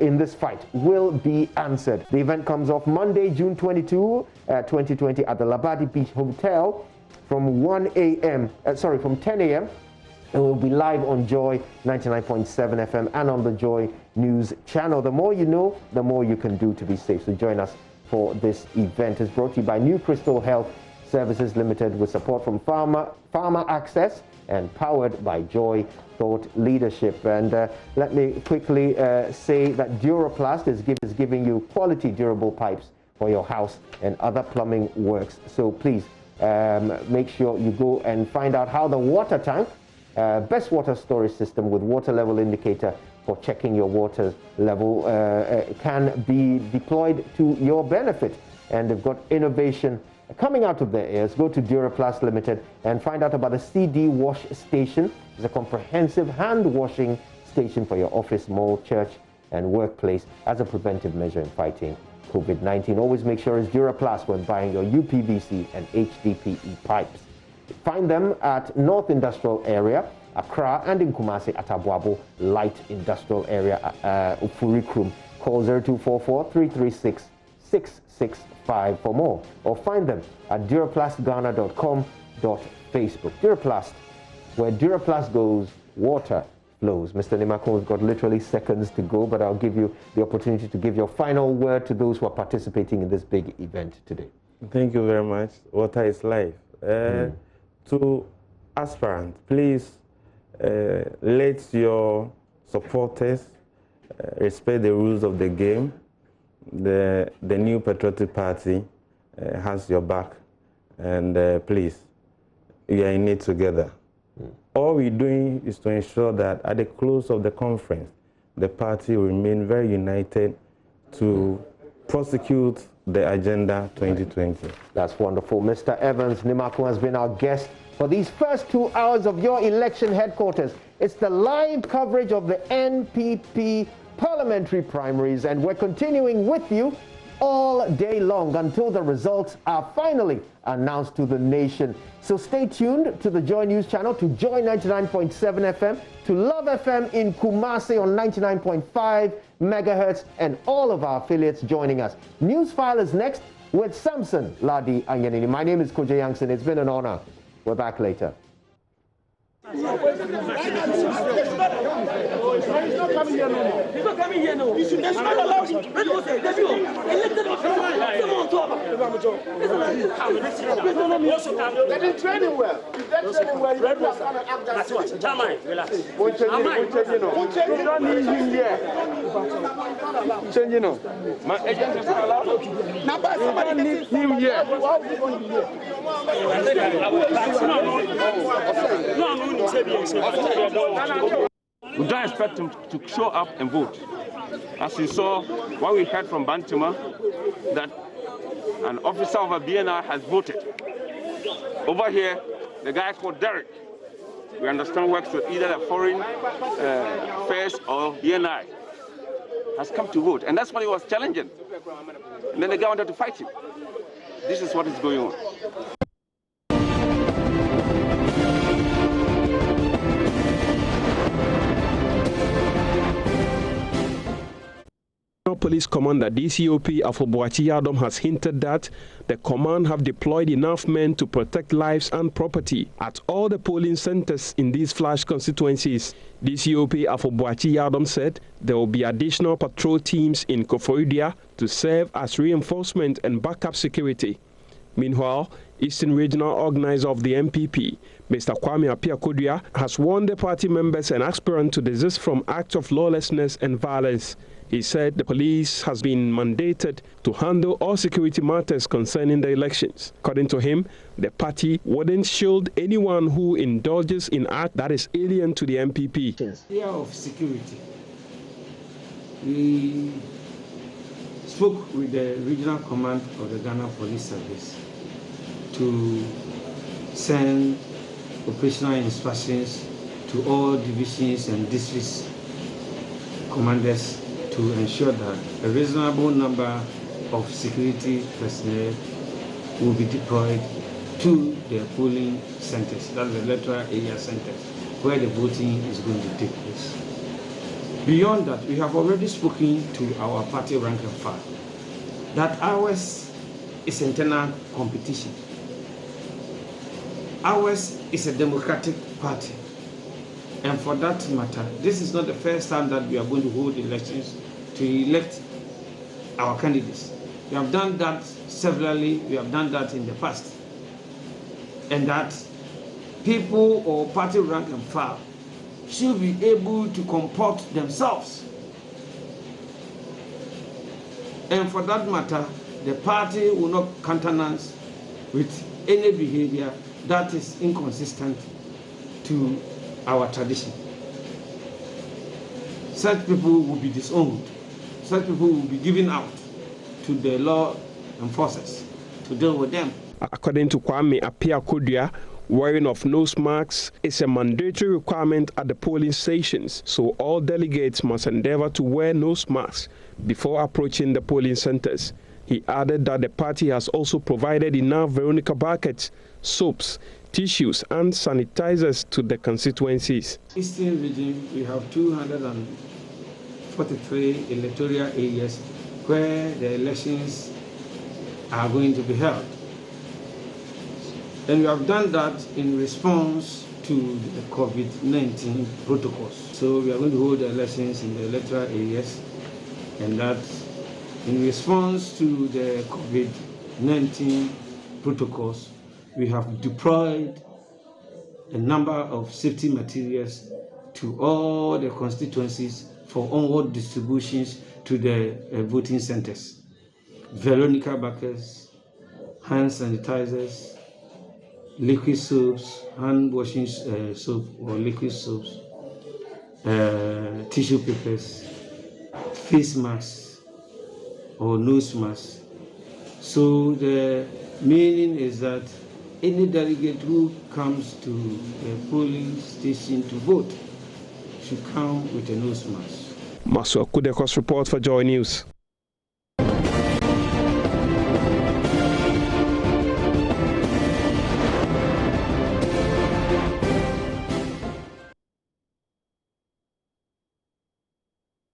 in this fight will be answered. The event comes off Monday, June 22, 2020 at the Labadi Beach Hotel from 10 a.m. It will be live on Joy 99.7 FM and on the Joy News channel. The more you know, the more you can do to be safe. So join us for this event. It's brought to you by New Crystal Health Services Limited with support from Pharma Access and powered by Joy Thought Leadership. And let me quickly say that Duraplast is giving you quality durable pipes for your house and other plumbing works. So please make sure you go and find out how the water tank, best water storage system with water level indicator for checking your water level can be deployed to your benefit. And they've got innovation coming out of their ears. Go to Duraplast Limited and find out about the CD Wash Station. It's a comprehensive hand washing station for your office, mall, church, and workplace as a preventive measure in fighting COVID-19. Always make sure it's Duraplast when buying your UPVC and HDPE pipes. Find them at North Industrial Area, Accra, and in Kumasi at Abuabo Light Industrial Area, Ufurikrum. Call 0244-336-665 for more, or find them at duraplastghana.com.facebook. Duraplast, where Duraplast goes, water flows. Mr. Nimako has got literally seconds to go, but I'll give you the opportunity to give your final word to those who are participating in this big event today. Thank you very much. Water is life. To aspirants, please let your supporters respect the rules of the game. The New Patriotic Party has your back, and please, we are in it together. All we're doing is to ensure that at the close of the conference, the party will remain very united to prosecute the Agenda 2020. That's wonderful. Mr. Evans Nimako has been our guest for these first 2 hours of your election headquarters. It's the live coverage of the NPP parliamentary primaries, and we're continuing with you all day long until the results are finally announced to the nation. So stay tuned to the Joy News channel, to Joy 99.7 FM, to Love FM in Kumasi on 99.5 megahertz, and all of our affiliates joining us. Newsfile is next with Samson Ladi Anyanini. My name is Koje Youngson. It's been an honor. We're back later. He's not coming here no more. He's not coming here no more. He's not allowed him. Let me say, that's you. Elected official. Someone talk. They didn't train him well. If they train him well, he would have come and act as what? Tamai, relax. You don't need him here. Changing on. My agent is not allowed. Now, but somebody needs him here. Why are we going to be here? We don't expect him to show up and vote. As you saw, what we heard from Bantima, that an officer of a BNI has voted. Over here, the guy called Derek, we understand works with either the Foreign Affairs or BNI, has come to vote. And that's what he was challenging. And then the guy wanted to fight him. This is what is going on. Police Commander DCOP Afobuachi Yadom has hinted that the command have deployed enough men to protect lives and property at all the polling centers in these flash constituencies. DCOP Afobuachi Yadom said there will be additional patrol teams in Koforidua to serve as reinforcement and backup security. Meanwhile, Eastern Regional Organizer of the NPP, Mr. Kwame Appiah-Kodua, has warned the party members and aspirants to desist from acts of lawlessness and violence. He said the police has been mandated to handle all security matters concerning the elections. According to him, the party wouldn't shield anyone who indulges in act that is alien to the NPP. Area of security. We spoke with the regional command of the Ghana Police Service to send operational instructions to all divisions and districts commanders to ensure that a reasonable number of security personnel will be deployed to the polling centers, that's the electoral area centers, where the voting is going to take place. Beyond that, we have already spoken to our party rank and file that ours is internal competition. Ours is a democratic party. And for that matter, this is not the first time that we are going to hold elections to elect our candidates. We have done that severally, we have done that in the past. And that people or party rank and file should be able to comport themselves. And for that matter, the party will not countenance with any behavior that is inconsistent to our tradition. Such people will be disowned. Such people will be given out to the law enforcers to deal with them. According to Kwame Appiah-Kodua, wearing of nose masks is a mandatory requirement at the polling stations, so all delegates must endeavor to wear nose masks before approaching the polling centers. He added that the party has also provided enough Veronica buckets, soaps, tissues and sanitizers to the constituencies. Eastern region, we have 243 electoral areas where the elections are going to be held. And we have done that in response to the COVID-19 protocols. So we are going to hold the elections in the electoral areas, and that in response to the COVID-19 protocols, we have deployed a number of safety materials to all the constituencies for onward distributions to the voting centers. Veronica buckets, hand sanitizers, liquid soaps, hand washing soap or liquid soaps, tissue papers, face masks or nose masks. So the meaning is that any delegate who comes to the polling station to vote should come with a nose mask. Maswa Kudekos report for JoyNews.